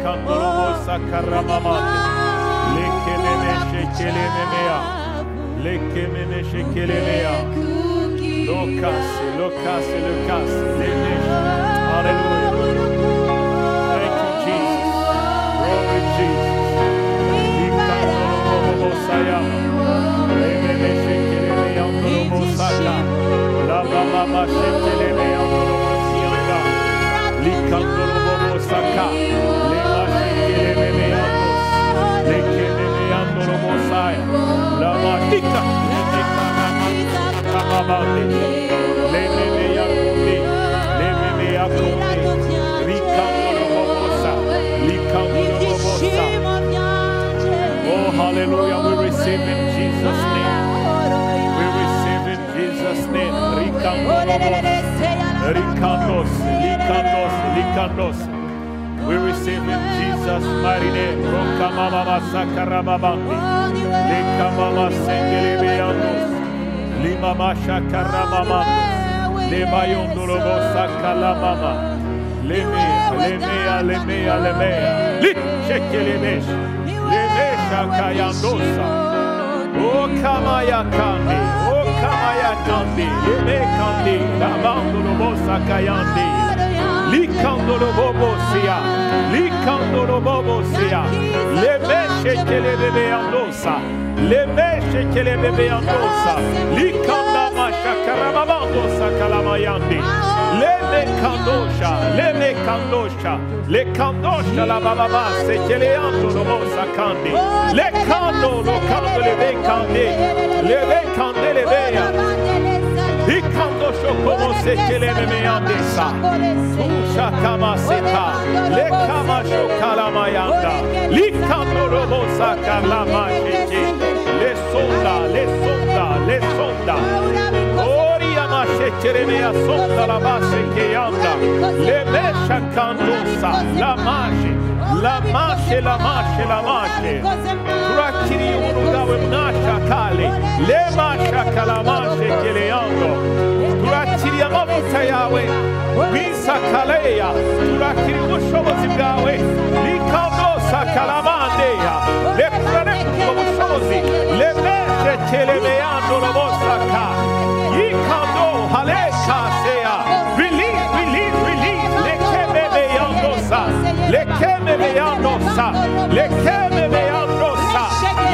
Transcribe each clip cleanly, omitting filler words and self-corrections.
kandorobo sakaramama. Lekemene shekelemea. Lekemene shekelemea. Lokase, lokase, lokase. Hallelujah. Thank you, Jesus. Glory Jesus. Likandorobo sayama. Lemene shekelemea ndorobo saka. Lava mama shekelemea ndorobo sianga. Likandorobo saka. Lema shekelemea ndos. Lekemea ndorobo saya. Lama tika. Kamabande. Lemene yakundi. Lemene yakundi. Likandorobo sa. Likandorobo sa. Oh, hallelujah. We receive in Jesus' name. We receive in Jesus' name. Rikandos, likandos, likandos. We receive in Jesus' mighty name. Rokamama sakarababandi. Lekamama sengelebeyandos. Limama shakaramamando. Lemayondolobo sakalamama. Lemea. Li shekelemesh. Lemesha kayandosa. O kamaya kandi. Leme kandi. Lamandolobo sakayandi. Likandolobo sia. Lemeshe kelebeyandosa. Likanda mashakaramamando sakalamayandi. Leme kandosha. Le kandosha la baba se keleando lobo sakandi. Le kando leve kande leveya. Likandosho como se kelemeande sa. Tusha kama seta. Le kama shokalamayanda. Likando lobo sakalamashiki. Le sonda. Shekeremea sonda la base che anda. Le mesha candosa. La mashe. Turakiri urugawe mnasha kale. Le masha kalamashe che le ando. Turakiri amavuta yawe. Bisa kaleya. Turakiri ubushobozi bwawe. Likandosa kalamandeya. Le kurane ubushobozi. Le meshe kelemeando la bosa ka. Yikando. Haleka sea. Release. Lekeme beyandosa.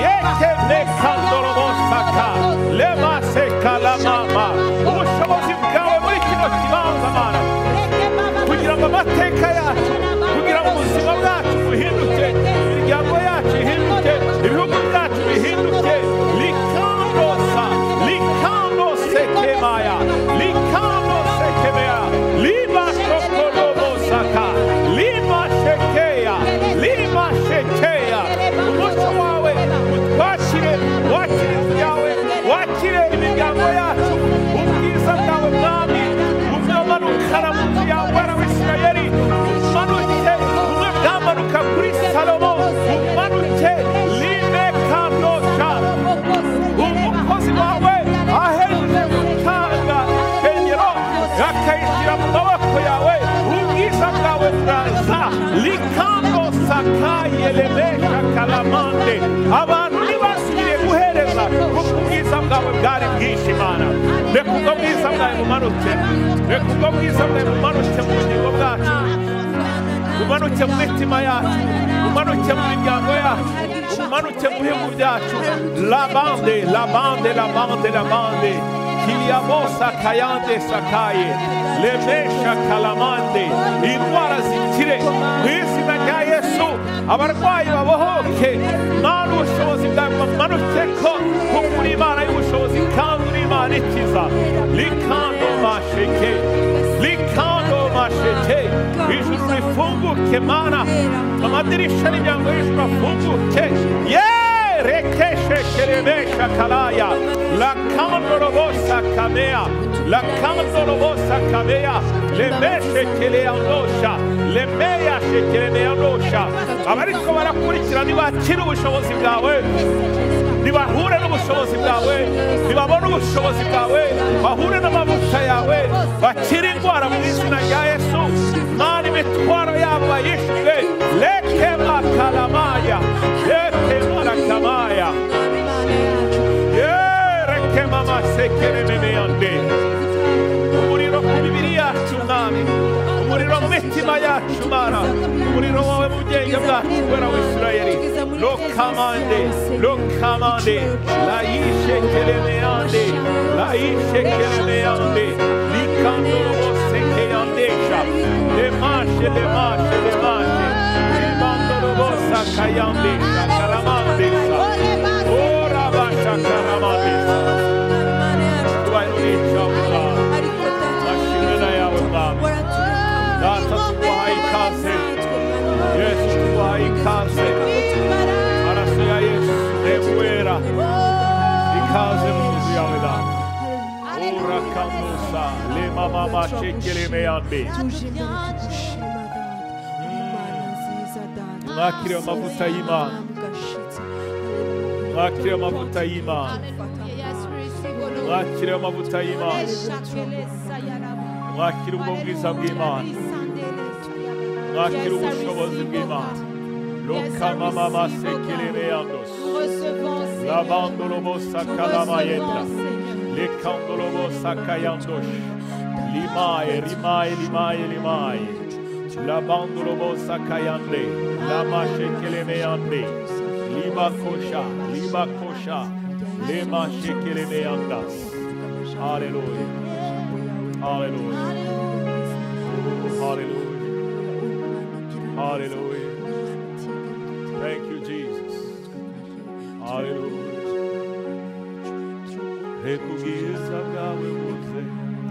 Yekeme kandorobosaka. Lema seka la mama. Ubushobozi bwawe muri kino kibanza mana. Kugira ngo amateka yacu, kugira ngo ubuzima bwacu buhinduke, imiryango yacu ihinduke, ibihugu byacu bihinduke. Sekemaya, Likando Sekemea, Lima Shokolobosaka, Lima Shekea, Mushawawe, Wakire, imigambo yacu, ubwiza bwawe mwami, uzamanukana mu nzu yawe w'Abisirayeli, umanuke, umwe bwamanuka kuri Salomo, umanuke, Lime Kandosha, umukozi wawe, akayishyira mu maboko yawe ubwiza bwawe buraza likando sakaye lemesha kalamande abantu ntibasubire guhereza kuko ubwiza bwawe bwari bwinshi Mana reka ubwo bwiza bwawe bumanuke mu bugingo bwacu bumanuke mu mitima yacu bumanuke mu miryango yacu bumanuke mu bihugu byacu la bande Kiliamosa kayande sakaye lemesha kalamande indwara zikire mu izina rya Yesu abarwayi babohoke Mana ubushobozi bwawe bumanukeko kuko uri Imana y'ubushobozi kandi uri Imana ikiza likando masheke ijuru rifunguke Mana amadirisha n'imiryango y'ijuru afunguke rekeshe kelemesha kalaya la kandorobosa kamea lemeshe keleandosha lemeya shekeleandosha abariko barakurikira nibakira ubushobozi bwawe nibahure n'ubushobozi bwawe nibabona ubushobozi bwawe bahure n'amavuta yawe bakira indwara mu izina rya Yesu Mana imitwaro yabo bayishyure Rekema kalamaya. Rekema rakamaya. Rekema masekere memeande. Umuriro ku mibiri yacu mwami. Umuriro mu mitima yacu mana. Umuriro wawe mu bwenge bwacu wera w'Isirayeli. Lokamande. La yishekere meande. La yishekere meande. Likandoro sekeyandesha. Lemashe. Limandoro sakayandesha. Karamandesha. Ora basha karamandesha. Tuwainuricha Allah. Mashimena yawe mwami. Data tuwaha ikaze. Yesu tuwaha ikaze. Maraso ya Yesu nemuwera. Ikaze mu nzu yawe data. Ora kamusa. Lema mama shekele meyande. Mwakire amavuta y'Imana. Mwakire amavuta y'Imana. Mwakire amavuta y'Imana. Mwakire ubwo bwiza bw'Imana. Mwakire ubushobozi bw'Imana. Lokama mama sekele meyandos. Labandolo sakalama yenda. Lekandolo sakayandosh. Limaye. Labandolo sakayande. Lama shekele meyande. Liba kosha. Lema shekele meyandas. Hallelujah. Thank you, Jesus. Hallelujah. Rekubwiza bwawe buze.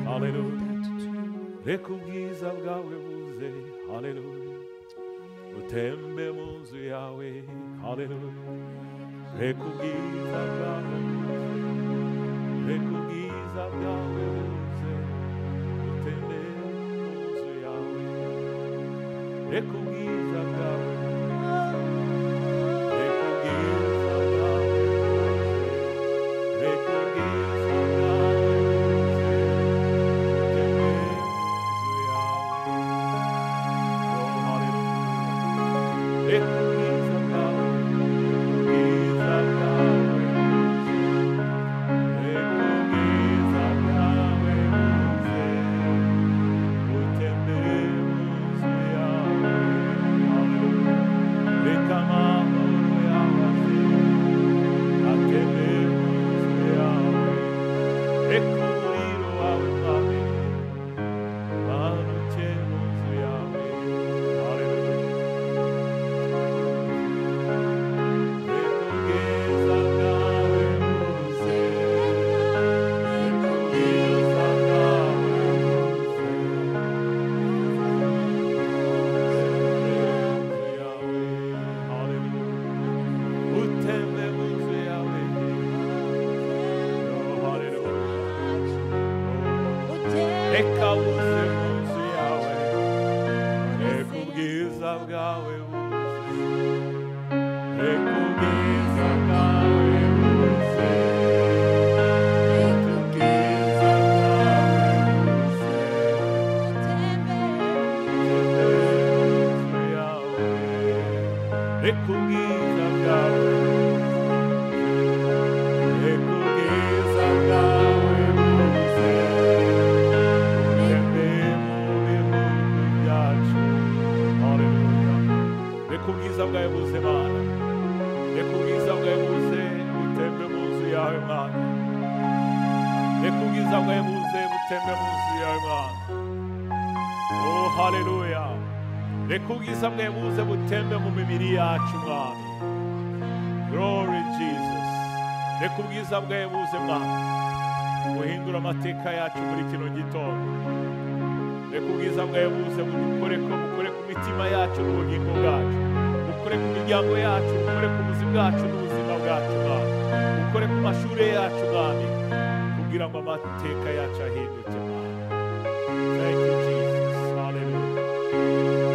Hallelujah. Rekubwiza bwawe buze. Hallelujah. Utembe mu nzu yawe. Hallelujah. Rekubwiza bwawe buze. Rekubwiza bwawe buze. Utembe mu nzu yawe. Rekubwiza bwawe. Rekubwiza bwawe buze butembe mu mibiri yacu mwami. Glory Jesus. Rekubwiza bwawe buze mwami. Guhindura amateka yacu muri kino gitondo. Rekubwiza bwawe buze bukore ku mitima yacu n'ubugingo bwacu. Bukore ku miryango yacu, bukore ku buzima bwacu n'ubuzima bwacu mwami. Bukore ku mashuri yacu mwami. Kugira ngo amateka yacu ahinduke mwami. Thank you Jesus. Hallelujah.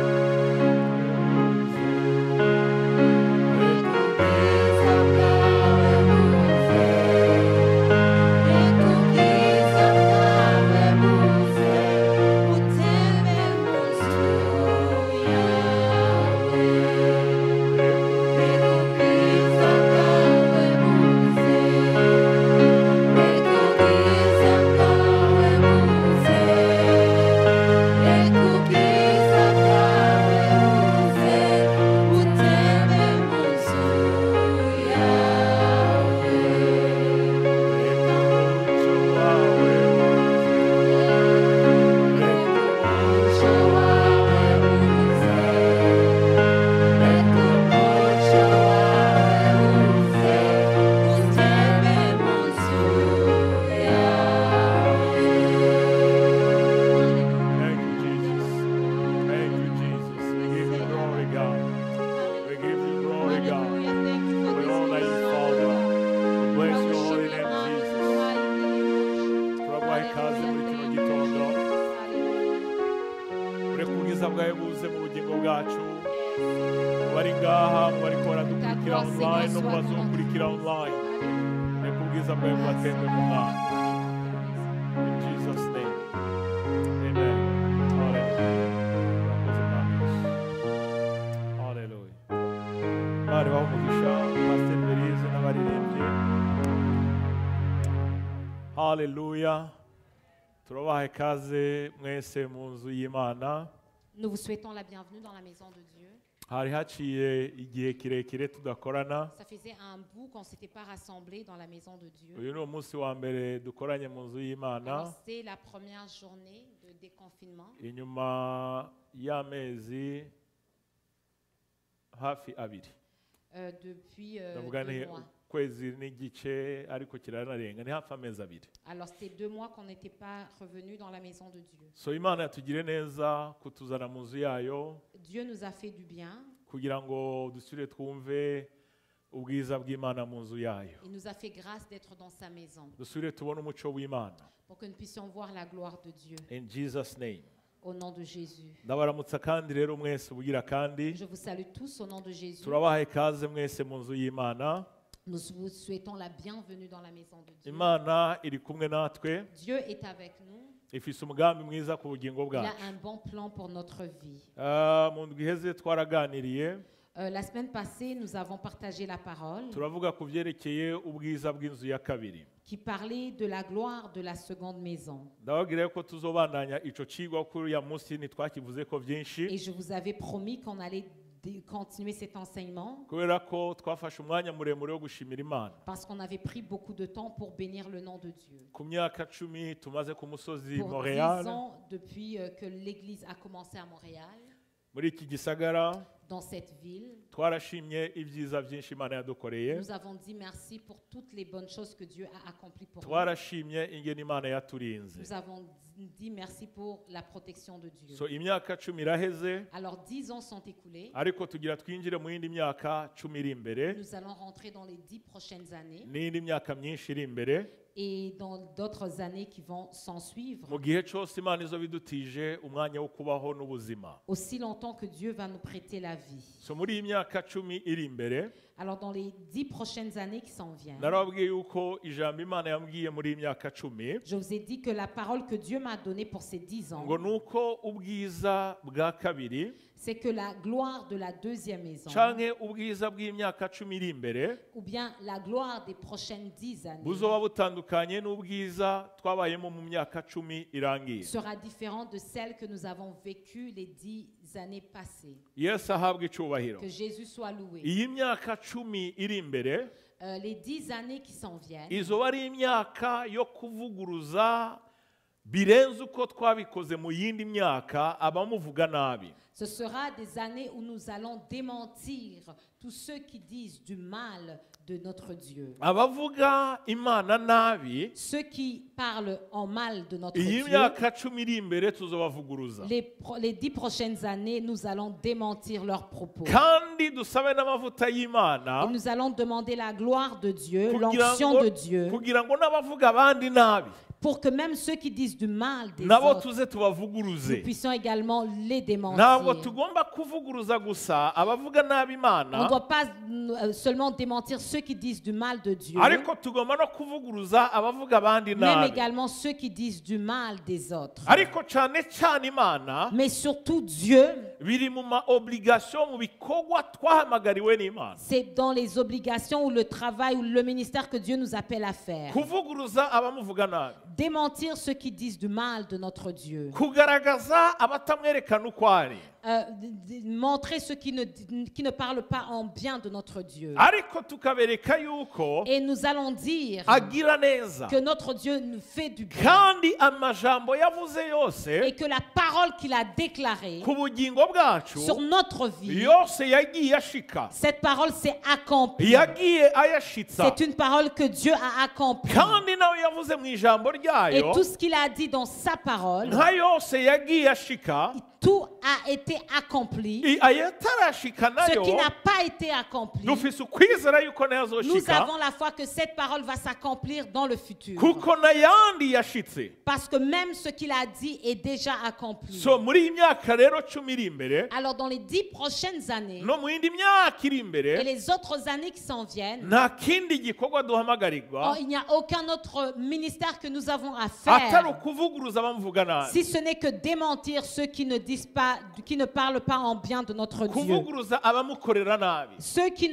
bwawe buze mu bugingo bwacu bari ngaha bari baradukurikira online no bazokurikira online reka ubwiza bwawe bubatembe mu mwanya in Jesus name amen hallelujah bari bamugisha Pastor Berize n'abaririmbyi hallelujah turabaha ikaze mwese mu nzu y'Imana. Nous vous souhaitons la bienvenue dans la maison de Dieu. hari haciye igihe kirekire tudakorana. Ça faisait un bout qu'on s'était pas rassemblés dans la maison de Dieu. uyu ni umunsi wa mbere dukoranye mu nzu y'Imana. Alors c'est la première journée de déconfinement. inyuma y'amezi hafi abiri. Depuis ndavuga 2 ni mois. kwezi n'igice ariko kiranarenga ni hafi amezi abiri. Alors c'était 2 mois qu'on n'était pas revenu dans la maison de Dieu. so Imana yatugire neza kutuzana mu nzu yayo Dieu nous a fait du bien. kugira ngo dusubire twumve ubwiza bw'Imana mu nzu yayo. Il nous a fait grâce d'être dans sa maison dusubire tubone umuco w'Imana. pour que nous puissions voir la gloire de Dieu. In Jesus name. Au nom de Jésus. ndabaramutsa kandi rero mwese ubugira kandi Je vous salue tous au nom de Jésus. turabaha ikaze mwese mu nzu y'Imana. Nous vous souhaitons la bienvenue dans la maison de Dieu. Imana iri kumwe natwe Dieu est avec nous. ifise umugambi mwiza ku bugingo Il bwacu. a un bon plan pour notre vie. mu ndwi iheze twaraganiriye La semaine passée, nous avons partagé la parole turavuga ku byerekeye ubwiza bw'inzu ya kabiri. qui parlait de la gloire de la seconde maison. ndababwira ko tuzobandanya ico cigwa kuri ya munsi ntitwakivuze ko byinshi Et je vous avais promis qu'on allait continuer cet enseignement kubera ko twafashe umwanya muremure wo gushimira Imana. parce qu'on avait pris beaucoup de temps pour bénir le nom de Dieu. ku myaka 10 tumaze ku musozi Pour 10 Montréal ans, depuis que l'Église a commencé à Montréal, muri iki gisagara dans cette ville, twarashimye ibyiza byinshi Imana yadukoreye. nous avons dit merci pour toutes les bonnes choses que Dieu a accomplies pour nous. twarashimye ingene Imana yaturinze. Nous avons dit merci pour la protection de Dieu. so imyaka 10 iraheze Alors 10 ans sont écoulés. ariko tugira twinjire mu yindi myaka 10 iri imbere Nous allons rentrer dans les 10 prochaines années n'indi myaka myinshi iri imbere et dans d'autres années qui vont s'en suivre. mu gihe cyose Imana izo bidutije umwanya wo kubaho n'ubuzima. Aussi longtemps que Dieu va nous prêter la vie. so muri iyi myaka 10 iri imbere Alors dans les 10 prochaines années qui s'en viennent, narababwiye yuko ijambo Imana yambwiye muri iyi myaka 10 je vous ai dit que la parole que Dieu m'a donnée pour ces 10 ans, ngo nuko ubwiza bwa kabiri c'est que la gloire de la deuxième maison, canke ubwiza bw'imyaka 10 iri imbere ou bien la gloire des prochaines 10 années, buzoba butandukanye n'ubwiza twabayemo mu myaka 10 irangiye. sera différent de celle que nous avons vécue les 10 années passées. Yesu ahabwe icubahiro. Que Jésus soit loué. iyi myaka 10 iri imbere Les 10 années qui s'en viennent, izoba ari imyaka yo kuvuguruza birenze uko twabikoze mu yindi myaka abamuvuga nabi. ce sera des années où nous allons démentir tous ceux qui disent du mal de notre Dieu. abavuga Imana nabi Ceux qui parlent en mal de notre iyi Dieu, myaka 10 iri imbere tuzobavuguruza les 10 prochaines années, nous allons démentir leurs propos. kandi dusabe n'amavuta y'Imana Et nous allons demander la gloire de Dieu, kugira l'onction ngo- de Dieu, kugira ngo n'abavuga abandi nabi pour que même ceux qui disent du mal des nabo autres, tuze tubavuguruze. nous puissions également les ntabwo démentir. tugomba kuvuguruza gusa abavuga nabi On Imana ne doit pas seulement démentir ceux qui disent du mal de Dieu, ariko tugomba no kuvuguruza abavuga abandi même nabi. également ceux qui disent du mal des autres. ariko cyane cyane Imana Mais surtout Dieu, biri mu ma obligation mu bikorwa twahamagariwe n'Imana. c'est dans les obligations ou le travail ou le ministère que Dieu nous appelle à faire. kuvuguruza abamuvuga nabi, Démentir ceux qui disent du mal de notre Dieu. kugaragaza abatamwerekana uko ari, Montrer ceux qui ne parlent pas en bien de notre Dieu. ariko tukabereka yuko Et nous allons dire agira neza que notre Dieu nous fait du bien. kandi amajambo yavuze yose Et que la parole qu'il a déclarée ku bugingo bwacu sur notre vie, yose yagiye ashika, cette parole s'est accomplie. yagiye ayashitsa, C'est une parole que Dieu a accomplie. kandi nawe yavuze mu ijambo Et ryayo tout ce qu'il a dit dans sa parole, nka yose yagiye ashika, tout a été accompli. ayatarashika Ce qui nayo n'a pas été accompli, dufise ukwizera yuko nous nayazoshika avons la foi que cette parole va s'accomplir dans le futur. kuko nayandi yashitse. Parce que même ce qu'il a dit est déjà accompli. So muri iyi myaka rero 10 iri imbere Alors dans les 10 prochaines années no mu yindi myaka iri et imbere les autres années qui s'en viennent, nta kindi gikorwa duhamagarirwa il n'y a aucun autre ministère que nous avons à atari faire, ukuvuguruza abamuvuga nabi, si ce n'est que démentir ceux qui ne disent pas, qui ne parlent pas en bien de notre Dieu. kuvuguruza abamukorera nabi. Ceux qui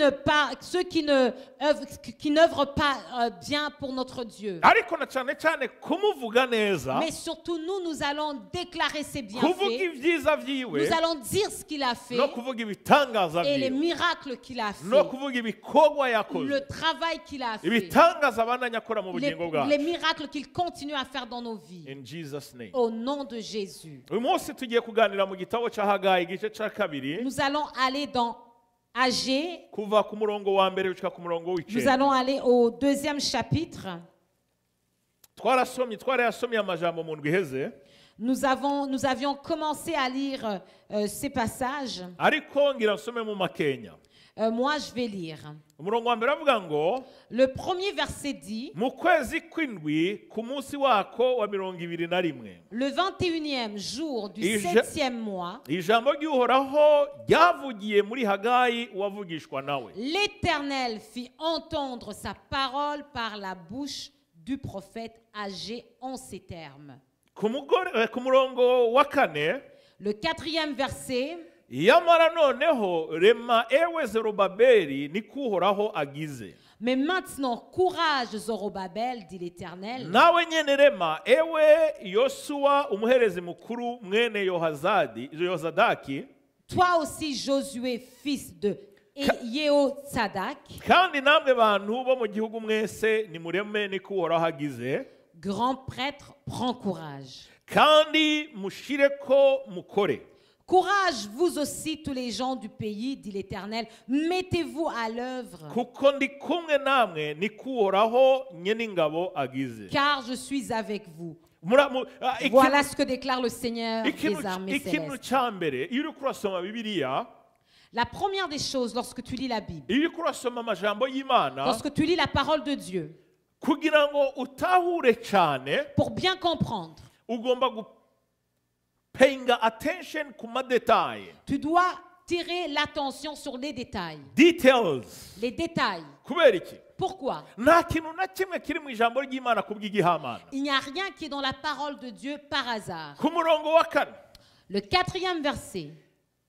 n'œuvrent pas bien pour notre Dieu. Ariko na cyane cyane kumuvuga neza, Mais surtout nous allons déclarer ses kuvuga bienfaits. ibyiza vyiwe Nous allons dire ce qu'il a fait no kuvuga ibitangaza et les vyiwe miracles qu'il a no fait, kuvuga ibikorwa yakoze, le travail qu'il a fait, ibitangaza abandanya akora mu bugingo les bwacu. miracles qu'il continue à faire dans nos vies. In Jesus name. Au nom de Jésus. Uyu munsi tugiye kuganira mu gitabo cya Hagayi igice cya kabiri Nous allons aller dans Agé. kuva ku murongo wa mbere gushika ku murongo Nous w'icenda. allons aller au 2e chapitre. twarayasomye amajambo mu ndwi iheze, Nous avions commencé à lire ces passages. ariko ngira nsome mu makenya. Moi, je vais lire. Umurongo wa mbere avuga ngo Le premier verset dit, mu kwezi kw'indwi ku munsi wako wa 21, le 21e jour du Et 7e mois, ijambo ry'uhoraho ryavugiye muri Hagayi uwavugishwa nawe. l'Éternel fit entendre sa parole par la bouche du prophète Agé en ces termes. Ku murongo wa kane, Le 4e verset, yamara noneho rema ewe Zerubabeli niko uhoraho agize. mais maintenant, courage Zorobabel, dit l'Éternel, Nawe nyene rema ewe Yosuwa umuherezi mukuru mwene Yehozadaki, toi aussi Josué, fils de Yehozadak, kandi namwe bantu bo mu gihugu mwese nimureme niko uhoraho agize, grand prêtre, prends courage. kandi mushireko mukore. Courage, vous aussi, tous les gens du pays, dit l'Éternel, mettez-vous à l'œuvre, Kuko ndi kumwe namwe niko uhoraho nyene ingabo agize. car je suis avec vous. Ikintu Voilà ce que déclare le Seigneur des armées célestes. cya mbere iyo uriko urasoma Bibiliya, La première des choses, lorsque tu lis la Bible, iyo uriko urasoma amajambo y'Imana, lorsque tu lis la parole de Dieu, kugira ngo utahure cyane pour bien comprendre, ugomba paying attention ku madetaye. tu dois tirer l'attention sur les détails. Details. Les détails. Kubera iki? Pourquoi? Nta kintu na kimwe kiri mu ijambo ry'Imana kubw'igihamana. Il n'y a rien qui est dans la parole de Dieu par hasard. Ku murongo wa kane, Le 4e verset,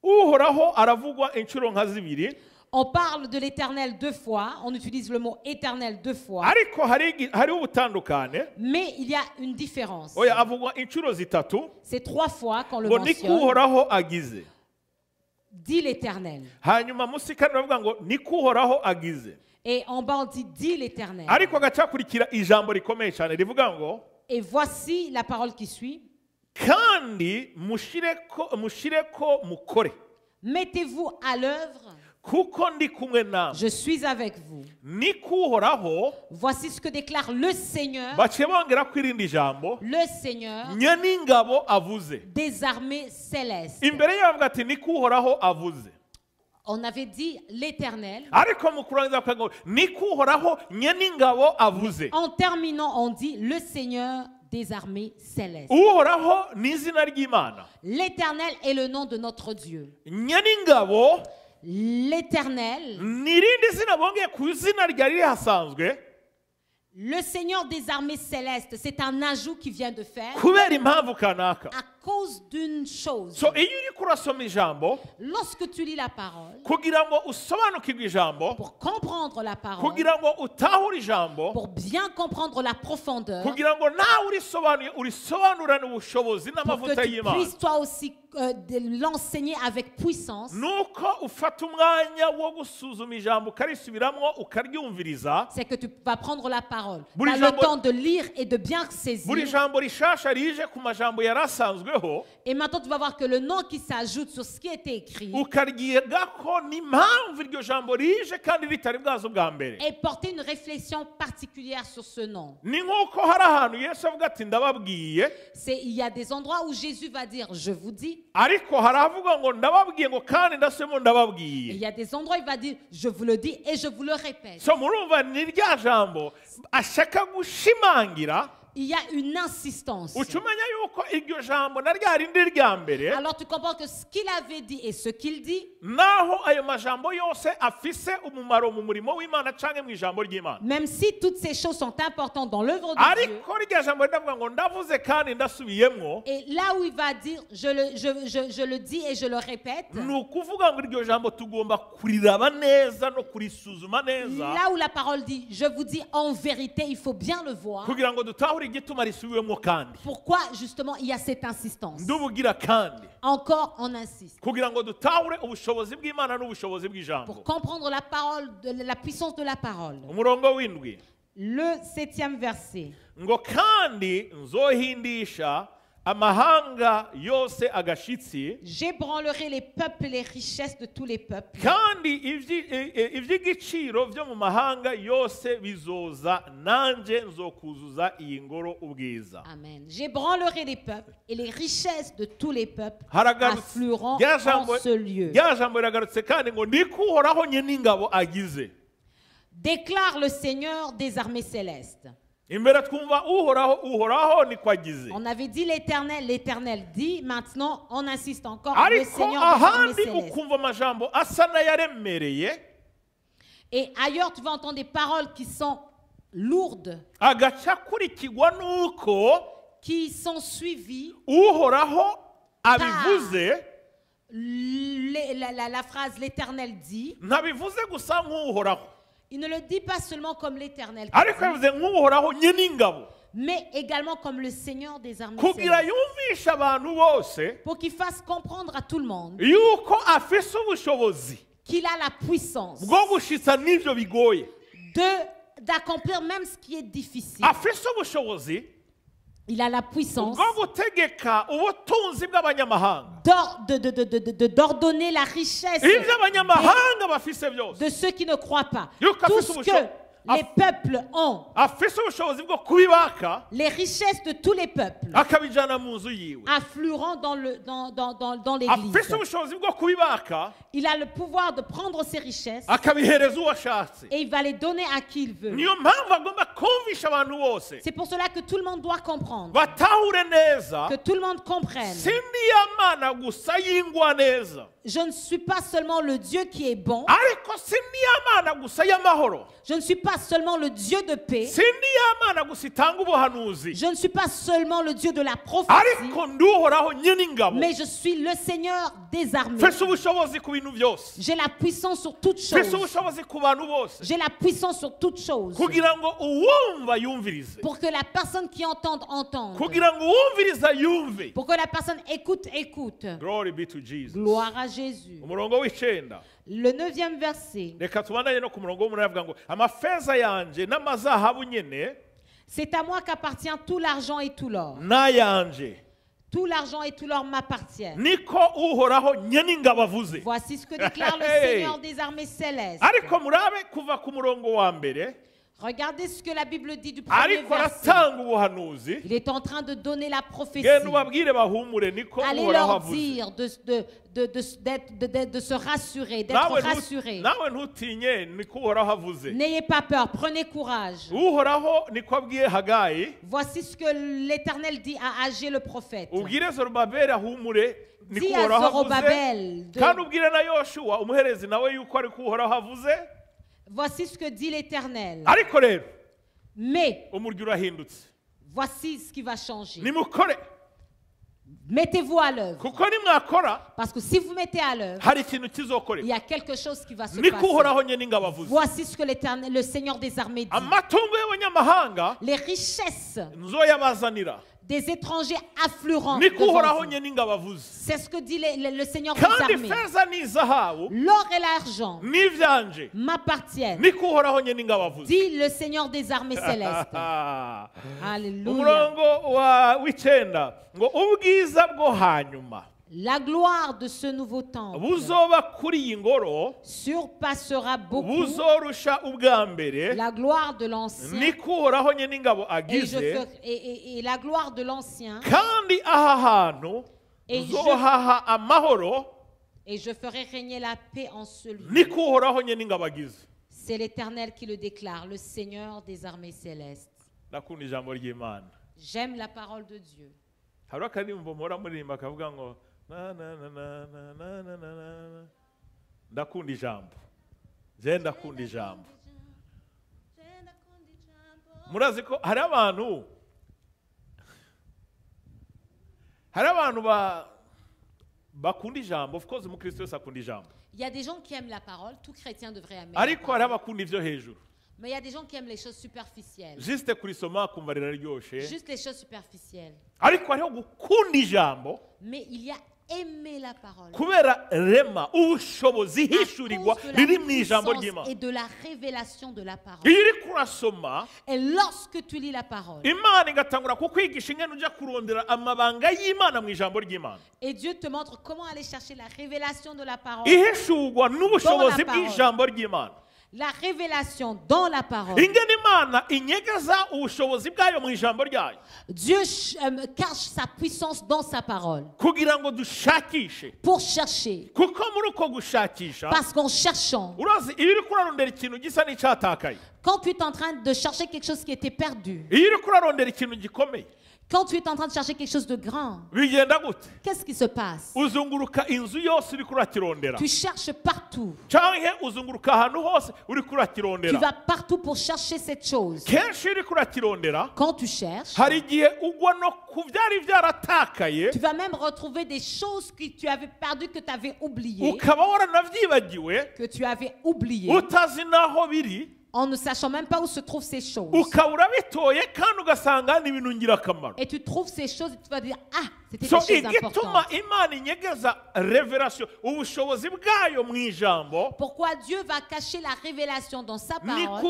uhoraho aravugwa inshuro nka zibiri, on parle de l'Éternel 2 fois, on utilise le mot Éternel 2 fois, ariko hari ubutandukane. mais il y a une différence. Oya avugwa inshuro zitatu C'est 3 fois qu'on le ngo niko mentionne, uhoraho agize. dit l'Éternel. Hanyuma munsi kandi bavuga ngo niko uhoraho agize. Et en bas on dit l'Éternel. Ariko agacakurikira ijambo rikomeye cyane rivuga ngo Et voici la parole qui suit. kandi mushireko mukore Mettez-vous à l'œuvre, kuko ndi kumwe nawe. je suis avec vous. Niko uhoraho, Voici ce que déclare le Seigneur, baciye bongera kwirindi ijambo le Seigneur nyeningabo avuze. des armées célestes. Imbere yavuga ati niko uhoraho avuze, On avait dit l'Éternel. ariko mu kurangiza bakavuga ngo niko uhoraho nyeningabo avuze. En terminant, on dit le Seigneur des armées célestes. Uhoraho ni izina ry'Imana, L'Éternel est le nom de notre Dieu. nyeningabo L'Éternel, ni irindi zina bongeye ku izina ryari rihasanzwe le Seigneur des armées célestes, c'est un ajout qui vient de faire kubera impamvu kanaka. à cause d'une chose. So iyo uriko urasoma ijambo Lorsque tu lis la parole, kugira ngo usobanukirwe ijambo, pour comprendre la parole, kugira ngo utahure ijambo, pour bien comprendre la profondeur, kugira ngo nawe urisobanurane ubushobozi pour que n'amavuta tu y'Imana, puisses toi aussi l'enseigner avec puissance, nuko ufata umwanya wo gusuzuma ijambo ukarisubiramwo ukaryumviriza. c'est que tu vas prendre la parole. Tu Buri as le jambo- temps de lire et de bien buri saisir. jambo rishasha rije ku majambo yari asanzweho, Et maintenant, tu vas voir que le nom qui s'ajoute sur ce qui était écrit ukaryigako n'impamvu iryo jambo rije kandi ritari bwazo bwa mbere. et porter une réflexion particulière sur ce nom. Ni nk'uko hari ahantu Yesu avuga ati ndababwiye, Il y a des endroits où Jésus va dire, je vous dis, ariko haravuga ngo ndababwiye ngo kandi ndasemo Et ndababwiye. il y a des endroits où il va dire, je vous le dis et je vous le répète. So murumva ni rya jambo ashaka gushimangira. Il y a une insistance. Ucumenya yuko iryo jambo na rya rindi rya mbere Alors tu comprends que ce qu'il avait dit et ce qu'il dit, naho ayo majambo yose afise umumaro mu murimo w'Imana canke mu ijambo ry'Imana. même si toutes ces choses sont importantes dans l'œuvre de Dieu, Ariko rya jambo ndavuga ngo ndavuze kandi ndasubiyemwo, et là où il va dire, je le dis et je le répète, ni ukuvuga ngo iryo jambo tugomba kuriraba neza no kurisuzuma neza là où la parole dit, je vous dis en vérité, il faut bien le voir. kugira ngo dutahure igituma risubiwemwo kandi. Pourquoi justement il y a cette insistance? Ndubugira kandi Encore on insiste. kugira ngo dutahure ubushobozi bw'Imana n'ubushobozi bw'ijambo. Pour comprendre la parole, la puissance de la parole. Umurongo w'indwi Le 7e verset. ngo kandi nzohindisha amahanga yose agashitsi J'ébranlerai les peuples, les richesses de tous les peuples. kandi ivy'igiciro vyo mu mahanga yose bizoza nanje nzokuzuza iyi ngoro ubwiza. Amen. J'ébranlerai les peuples et les richesses de tous les peuples Haragarutse afflueront rya en jambo ce lieu. rya jambo riragarutse kandi ngo niko uhoraho nyene ingabo agize. Déclare le Seigneur des armées célestes. Imbere twumva uhoraho niko agize. On avait dit l'Éternel dit, maintenant on insiste encore, le Ariko Seigneur des armées ahandi célestes. ukumva amajambo asa n'ayaremereye Et ailleurs tu vas entendre des paroles qui sont lourdes, agaca akurikirwa n'uko qui sont suivies. uhoraho abivuze La phrase l'Éternel dit, ntabivuze gusa nk'uhoraho il ne le dit pas seulement comme l'Éternel, ariko yavuze nk'uhoraho nyene ingabo mais également comme le Seigneur des armées kugira célestes, yumvishe abantu bose pour qu'il fasse comprendre à tout le monde yuko afise ubushobozi qu'il a la puissance bwo gushitsa n'ivyo bigoye, d'accomplir même ce qui est difficile. afise ubushobozi Il a la puissance bwo gutegeka ubutunzi bw'abanyamahanga, d'ordonner la richesse ivyo abanyamahanga bafise byose, de ceux qui ne croient pas. Yuko Tout afise ce ubushobozi. que les peuples ont, afise ubushobozi bwo kubibaka les richesses de tous les peuples, akabijana mu nzu yiwe, afflueront dans l'église. afise ubushobozi bwo kubibaka Il a le pouvoir de prendre ces richesses akabihereza uwo ashatse. et il va les donner à qui il veut. Niyo mpamvu agomba kumvisha abantu bose C'est pour cela que tout le monde doit comprendre, batahure neza que tout le monde comprenne. sindiyamana gusa yingwa neza, Je ne suis pas seulement le Dieu qui est bon, ariko sindiyamana gusa y'amahoro, je ne suis pas seulement le Dieu de paix, sindiyamana gusa itanga ubuhanuzi, je ne suis pas seulement le Dieu de la prophétie, ariko nduhoraho nyene ingabo, mais je suis le Seigneur des armées. mfise ubushobozi ku bintu byose, J'ai la puissance sur toutes mfise choses. ubushobozi ku bantu bose, J'ai la puissance sur toutes choses. kugira ngo uwumva yumvirize, Pour que la personne qui entende, entende. kugira ngo uwumviriza yumve. Pour que la personne écoute, écoute. Glory be to Jesus. Gloire à Jésus. Umurongo w'icenda, Le 9e verset. reka tubandanye no ku murongo w'umunani avuga ngo amafeza yanje n'amazahabu nyene C'est à moi qu'appartient tout l'argent et tout l'or. n'ayanje, Tout l'argent et tout l'or m'appartiennent. niko uhoraho nyene ingabo avuze. Voici ce que déclare le Hey. Seigneur des armées célestes. Ariko murabe kuva ku murongo wa mbere, Regardez ce que la Bible dit du premier ariko verset. aratanga ubuhanuzi. Il est en train de donner la prophétie. Genda ubabwire bahumure niko Allez uhoraho leur avuze. dire de se rassurer, d'être Nawe rassurés. nawe ntutinye niko uhoraho avuze. N'ayez pas peur, prenez courage. Uhoraho niko abwiye Hagayi, Voici ce que l'Éternel dit à Agé le prophète. ubwire Zorobabeli ahumure niko Dis à uhoraho avuze, Zorobabel, kandi ubwire na Yoshuwa umuherezi nawe yuko ariko uhoraho avuze. voici ce que dit l'Éternel. Ariko rero Mais umuryo urahindutse, voici ce qui va changer. nimukore Mettez-vous à l'œuvre. kuko nimwakora Parce que si vous mettez à l'œuvre, hari ikintu il kizokoreka, y a quelque chose qui va se niko passer. uhoraho nyene ingabo avuze. Voici ce que l'Éternel, le Seigneur des armées dit. Amatungo y'abanyamahanga Les richesses nzoyabazanira, des étrangers afflueront. niko devant uhoraho vous. nyene ingabo avuze. C'est ce que dit le Seigneur des Kandi armées. feza n'izahabu L'or et l'argent n'ivyanje m'appartiennent, niko uhoraho nyene ingabo avuze. dit le Seigneur des armées célestes. Ah. Alléluia. Umurongo w'icenda ngo ubwiza bwo hanyuma La gloire de ce nouveau temple buzoba kuri iyi ngoro surpassera beaucoup buzorusha ubwa mbere, la gloire de l'ancien niko uhoraho nyene ingabo et, agize. et la gloire de l'ancien. Kandi aha hantu Et uzohaha amahoro je ferai régner la paix en celui. niko uhoraho nyene ingabo agize. C'est l'Éternel qui le déclare, le Seigneur des armées célestes. Ndakunda ijambo ry'Imana. J'aime la parole de Dieu. Hari akaririmbo mpora muririmba kavuga ngo na na na na na na na na na. Ndakunda ijambo. Je ndakunda ijambo. Murazi ko hari abantu bakunda ijambo. Of course umukristo wese akunda ijambo. Il y a des gens qui aiment la parole, tout chrétien devrait aimer. Ariko hari abakunda ivyo hejuru. Mais il y a des gens qui aiment les choses superficielles. Juste kurisoma kumva riraryoshe. Juste les choses superficielles. Ariko hariho gukunda ijambo. Mais il y a aimer la parole. Kubera rema ubushobozi hishurirwa riri mu ijambo ry'Imana. Et de la révélation de la parole. Iyo uri kurasoma, et lorsque tu lis la parole, Imana igatangura kukwigisha ingene uja kurondera amabanga y'Imana mu ijambo ry'Imana. Et Dieu te montre comment aller chercher la révélation de la parole. Ihishurwa n'ubushobozi bw'ijambo ry'Imana. La révélation dans la parole. Ingene Imana inyegeza ubushobozi bwayo mu ijambo ryayo. Dieu cache sa puissance dans sa parole. Kugira ngo dushakishe. Pour chercher. Kuko muri uko gushakisha. Parce qu'en cherchant. Urazi iyo uri kurarondera ikintu gisa n'icyatakaye. Quand tu es en train de chercher quelque chose qui était perdu. Iyo uri kurarondera ikintu gikomeye. Quand tu es en train de chercher quelque chose de grand, qu'est-ce qui se passe? Tu cherches partout. Tu vas partout pour chercher cette chose. Quand tu cherches, tu vas même retrouver des choses que tu avais perdues, que tu avais oubliées, que tu avais oubliées, en ne sachant même pas où se trouvent ces choses. Et tu trouves ces choses et tu vas dire, ah, c'était des choses importantes. Pourquoi Dieu va cacher la révélation dans sa parole?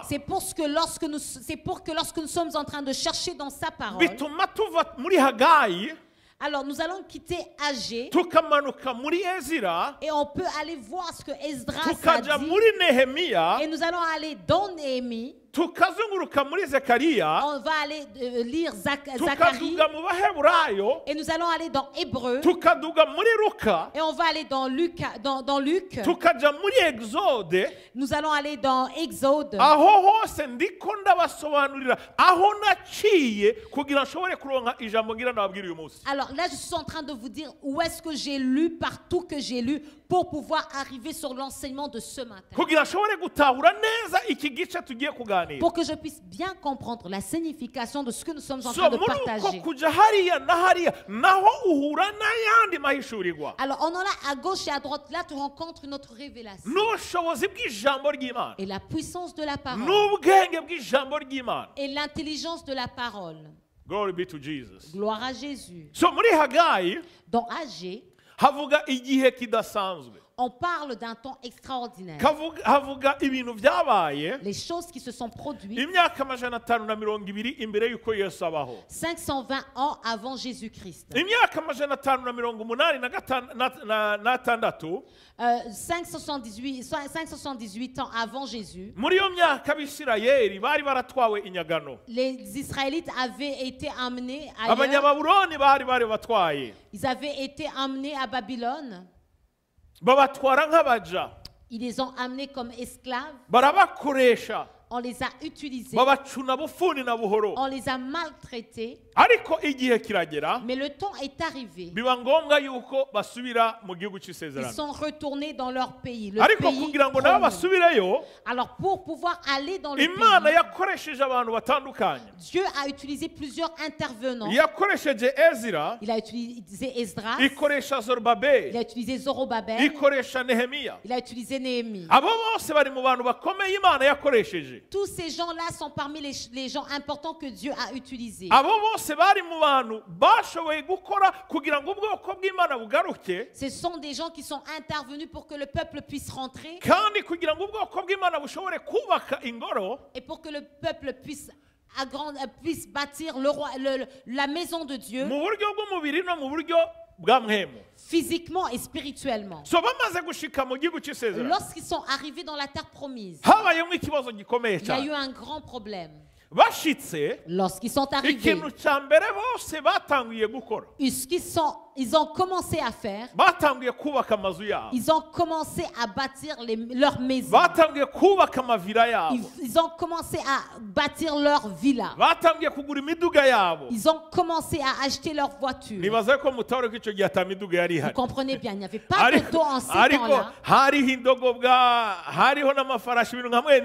C'est pour que lorsque nous sommes en train de chercher dans sa parole, alors nous allons quitter Agé et on peut aller voir ce que Esdras a dit. Et nous allons aller dans Néhémie. On va aller lire Zacharie. Et nous allons aller dans Hébreu. Et on va aller dans Luc. Nous allons aller dans Exode. Alors là, je suis en train de vous dire où est-ce que j'ai lu, partout que j'ai lu, pour pouvoir arriver sur l'enseignement de ce matin. Pour que je puisse bien comprendre la signification de ce que nous sommes en train de partager. Alors on en a à gauche et à droite, là tu rencontres une autre révélation. Et la puissance de la parole. Et l'intelligence de la parole. Glory be to Jesus. Gloire à Jésus. Dans Agé, on parle d'un temps extraordinaire. Les choses qui se sont produites 520 ans avant Jésus-Christ. 578 ans avant Jésus. Les Israélites avaient été amenés ailleurs. Ils avaient été amenés à Babylone. Ils les ont amenés comme esclaves. On les a utilisés. On les a maltraités. Mais le temps est arrivé. Ils sont retournés dans leur pays. Le pays promis. Alors pour pouvoir aller dans le pays, Dieu a utilisé plusieurs intervenants. Il a utilisé Esdras. Il a utilisé Zorobabel. Il a utilisé Néhémie. Tous ces gens-là sont parmi les gens importants que Dieu a utilisés. Ce sont des gens qui sont intervenus pour que le peuple puisse rentrer et pour que le peuple puisse bâtir la maison de Dieu physiquement et spirituellement. Lorsqu'ils sont arrivés dans la terre promise, il y a eu un grand problème. Lorsqu'ils sont arrivés, ils ont commencé à faire, ils ont commencé à bâtir leurs maisons, ils ont commencé à bâtir leurs villas, ils ont commencé à acheter leurs voitures. Vous comprenez bien, il n'y avait pas d'auto en ces temps-là, mais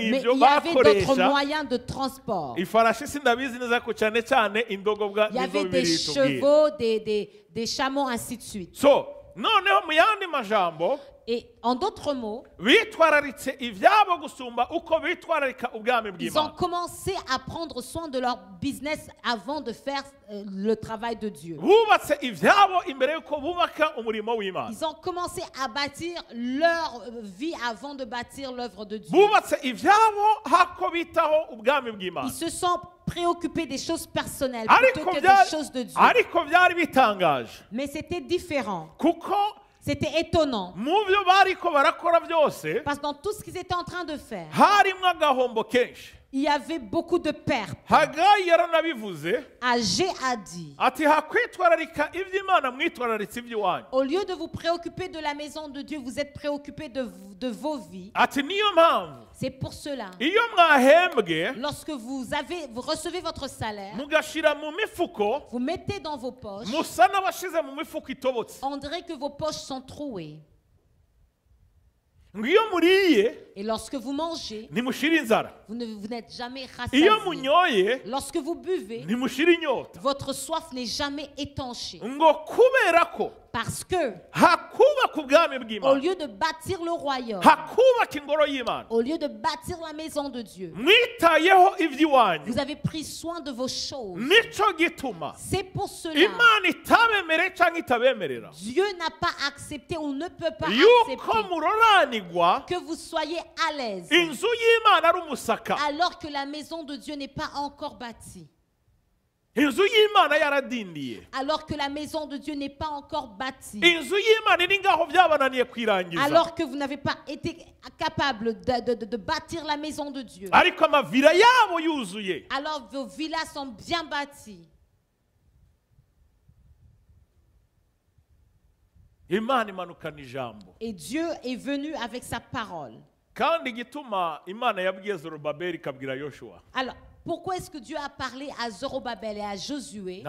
il y avait d'autres moyens de transport. Il y avait des chevaux, des chameaux, ainsi de suite. Et en d'autres mots, ils ont commencé à prendre soin de leur business avant de faire le travail de Dieu. Ils ont commencé à bâtir leur vie avant de bâtir l'œuvre de Dieu. Ils se sont préoccupés des choses personnelles plutôt que des choses de Dieu. Mais c'était différent. C'était étonnant. Parce que dans tout ce qu'ils étaient en train de faire, il y avait beaucoup de pertes. Agé a dit, au lieu de vous préoccuper de la maison de Dieu, vous êtes préoccupés de vos vies. C'est pour cela, lorsque vous recevez votre salaire, vous mettez dans vos poches, on dirait que vos poches sont trouées. Et lorsque vous mangez, vous n'êtes jamais rassasié. Lorsque vous buvez, votre soif n'est jamais étanchée. Parce que, au lieu de bâtir le royaume, au lieu de bâtir la maison de Dieu, vous avez pris soin de vos choses. C'est pour cela Dieu n'a pas accepté ou ne peut pas accepter que vous soyez à l'aise alors que la maison de Dieu n'est pas encore bâtie. Alors que la maison de Dieu n'est pas encore bâtie. Alors que vous n'avez pas été capable de bâtir la maison de Dieu. Alors vos villas sont bien bâties. Et Dieu est venu avec sa parole. Alors, pourquoi est-ce que Dieu a parlé à Zorobabel et à Josué?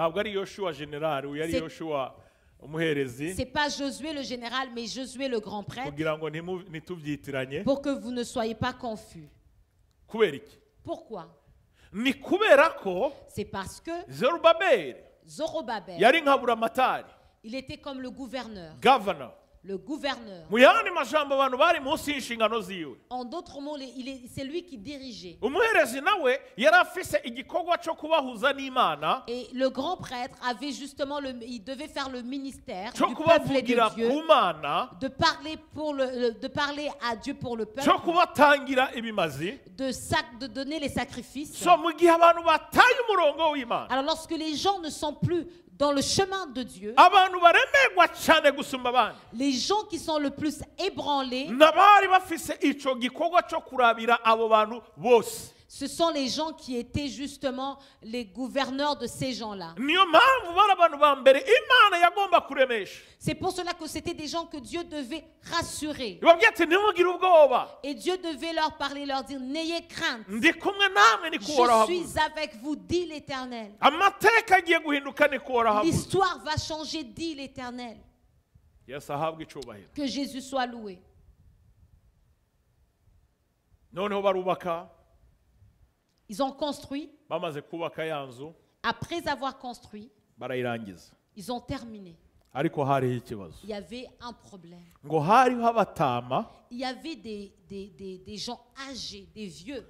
C'est pas Josué le général, mais Josué le grand prêtre. Pour que vous ne soyez pas confus. Pourquoi? C'est parce que Zorobabel, il était comme le gouverneur. Le gouverneur. En d'autres mots, c'est lui qui dirigeait. Et le grand prêtre avait justement, il devait faire le ministère du peuple et de Dieu, de parler à Dieu pour le peuple, de donner les sacrifices. Alors lorsque les gens ne sont plus dans le chemin de Dieu, les gens qui sont le plus ébranlés, ce sont les gens qui étaient justement les gouverneurs de ces gens-là. C'est pour cela que c'était des gens que Dieu devait rassurer. Et Dieu devait leur parler, leur dire, n'ayez crainte. Je suis avec vous, dit l'Éternel. L'histoire va changer, dit l'Éternel. Que Jésus soit loué. Ils ont construit. Après avoir construit, ils ont terminé. Il y avait un problème. Il y avait des gens âgés, des vieux,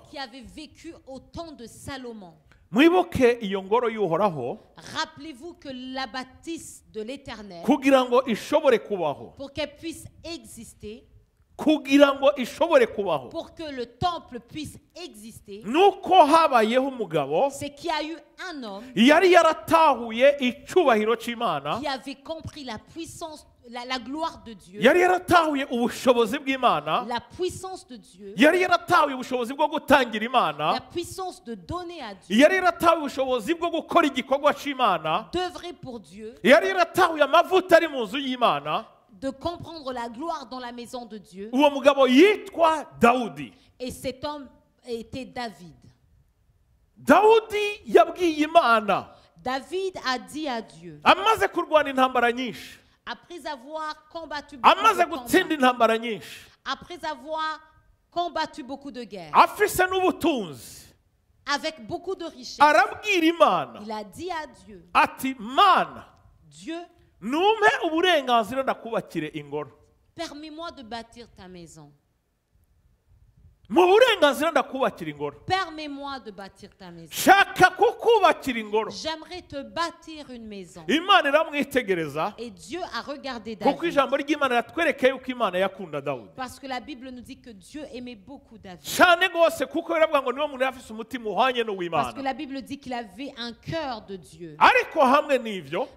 qui avaient vécu au temps de Salomon. Rappelez-vous que la bâtisse de l'Éternel, pour qu'elle puisse exister, pour que le temple puisse exister, c'est qu'il y a eu un homme qui avait compris la puissance la gloire de Dieu, la puissance de Dieu, la puissance de donner à Dieu, d'œuvrer pour Dieu, de comprendre la gloire dans la maison de Dieu. Et cet homme était David. David a dit à Dieu, après avoir combattu beaucoup de combats, après avoir combattu beaucoup de guerres, avec beaucoup de richesses, il a dit à Dieu, Dieu, permets-moi de bâtir ta maison. Permets-moi de bâtir ta maison. J'aimerais te bâtir une maison. Et Dieu a regardé David. Parce que la Bible nous dit que Dieu aimait beaucoup David. Parce que la Bible dit qu'il avait un cœur de Dieu.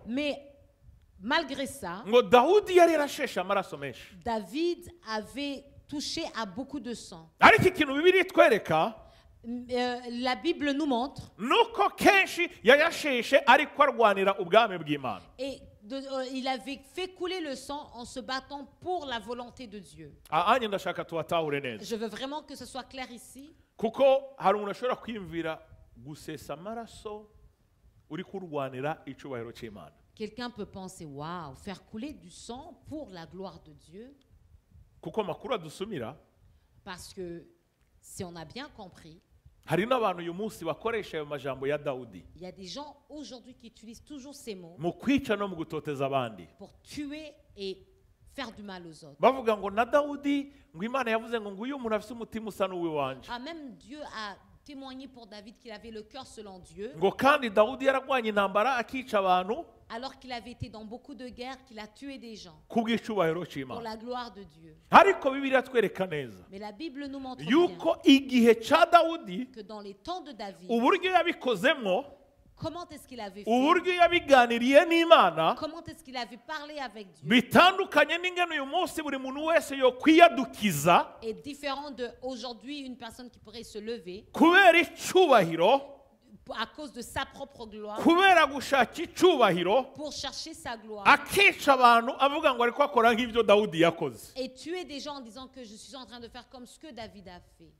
Mais malgré ça, David avait touché à beaucoup de sang. La Bible nous montre et il avait fait couler le sang en se battant pour la volonté de Dieu. Je veux vraiment que ce soit clair ici. Quelqu'un peut penser, waouh, faire couler du sang pour la gloire de Dieu. Parce que si on a bien compris, il y a des gens aujourd'hui qui utilisent toujours ces mots pour tuer et faire du mal aux autres. Ah, même Dieu a témoigné pour David qu'il avait le cœur selon Dieu. Alors qu'il avait été dans beaucoup de guerres, qu'il a tué des gens pour la gloire de Dieu. Mais la Bible nous montre bien que dans les temps de David, comment est-ce qu'il avait fait? Comment est-ce qu'il avait parlé avec Dieu? Et différent d'aujourd'hui, une personne qui pourrait se lever à cause de sa propre gloire, pour chercher sa gloire, et tuer des gens en disant que je suis en train de faire comme ce que David a fait.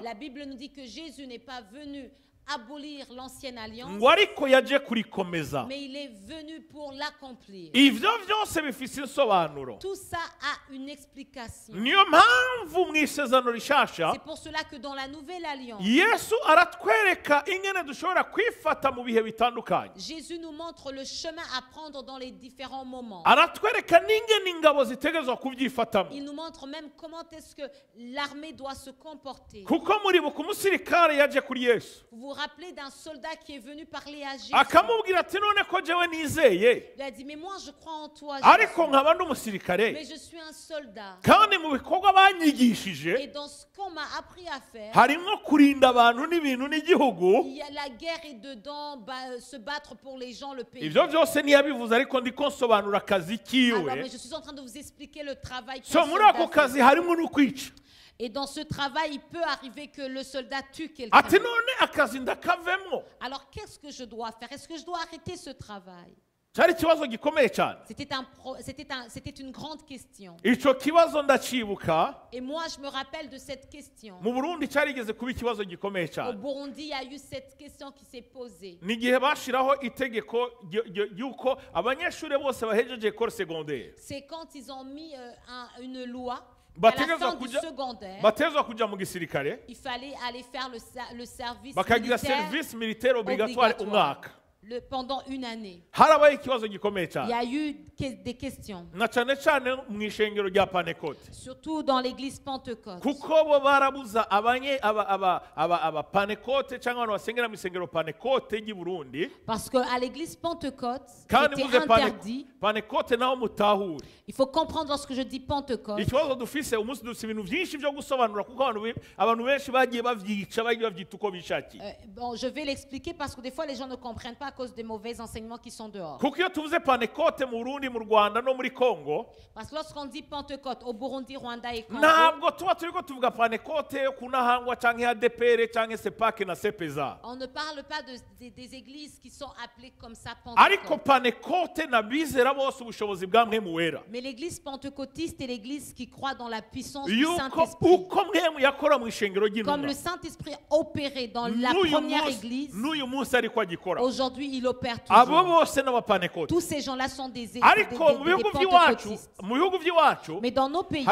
La Bible nous dit que Jésus n'est pas venu abolir l'ancienne alliance, mais il est venu pour l'accomplir. Tout ça a une explication. C'est pour cela que dans la nouvelle alliance, Jésus nous montre le chemin à prendre dans les différents moments. Il nous montre même comment est-ce que l'armée doit se comporter. Vous vous rappelez d'un soldat qui est venu parler à Jésus. Il a dit, mais moi je crois en toi, Jésus. Mais je suis un soldat. Et dans ce qu'on m'a appris à faire, il y a la guerre et dedans, se battre pour les gens, le pays. Alors, mais je suis en train de vous expliquer le travail qu'un soldat fait. Et dans ce travail, il peut arriver que le soldat tue quelqu'un. Alors, qu'est-ce que je dois faire? Est-ce que je dois arrêter ce travail? C'était une grande question. Et moi, je me rappelle de cette question. Au Burundi, il y a eu cette question qui s'est posée. C'est quand ils ont mis une loi. À la fin du secondaire, il fallait aller faire le service militaire obligatoire. pendant une année. Il y a eu des questions. Surtout dans l'église Pentecôte. Parce qu'à l'église Pentecôte, c'était interdit. Il faut comprendre lorsque je dis Pentecôte. Bon, je vais l'expliquer parce que des fois les gens ne comprennent pas à cause des mauvais enseignements qui sont dehors. Parce que lorsqu'on dit Pentecôte au Burundi, Rwanda et Congo, on ne parle pas des églises qui sont appelées comme ça Pentecôte. Mais l'église pentecôtiste est l'église qui croit dans la puissance du Saint-Esprit. Comme le Saint-Esprit opérait dans la première église, aujourd'hui il opère toujours. Tous ces gens-là sont des pentecôtistes. Mais dans nos pays,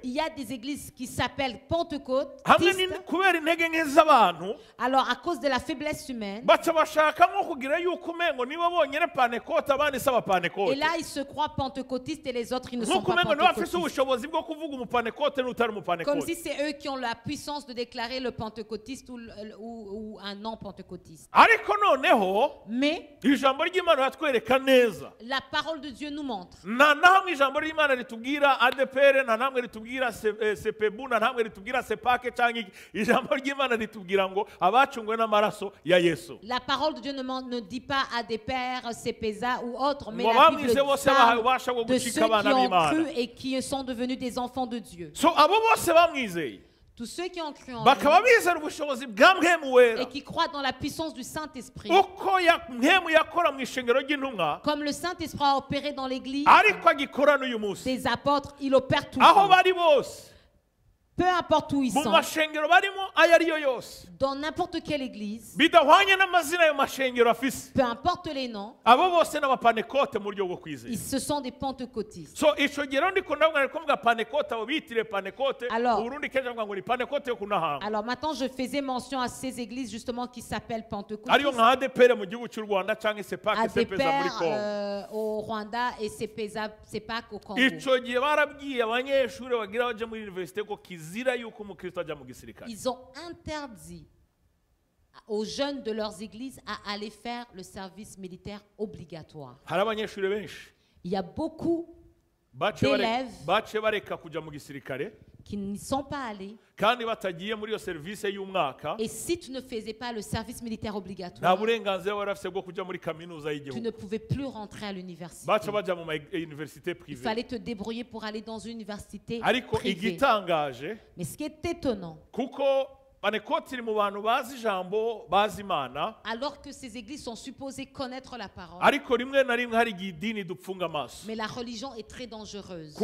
il y a des églises qui s'appellent pentecôtistes. Alors à cause de la faiblesse humaine, et là ils se croient pentecôtistes et les autres ils ne sont pas pentecôtistes. Comme si c'est eux qui ont la puissance de déclarer le pentecôtiste ou un non-pentecôtiste. Mais la parole de Dieu nous montre. La parole de Dieu ne dit pas à des pères, CPESA ou autres, mais la Bible parle de ceux qui ont cru et qui sont devenus des enfants de Dieu. Tous ceux qui ont cru en lui et qui croient dans la puissance du Saint-Esprit, comme le Saint-Esprit a opéré dans l'église des apôtres, il opère toujours. Peu importe où ils sont, dans n'importe quelle église, peu importe les noms, ce sont des pentecôtistes. Alors maintenant je faisais mention à ces églises justement qui s'appellent pentecôtistes, ADPR au Rwanda et CEPAC au Congo. Ils ont interdit aux jeunes de leurs églises à aller faire le service militaire obligatoire. Il y a beaucoup d'élèves qui n'y sont pas allés. Et si tu ne faisais pas le service militaire obligatoire, tu ne pouvais plus rentrer à l'université. Il fallait te débrouiller pour aller dans une université privée. Mais ce qui est étonnant, alors que ces églises sont supposées connaître la parole, mais la religion est très dangereuse.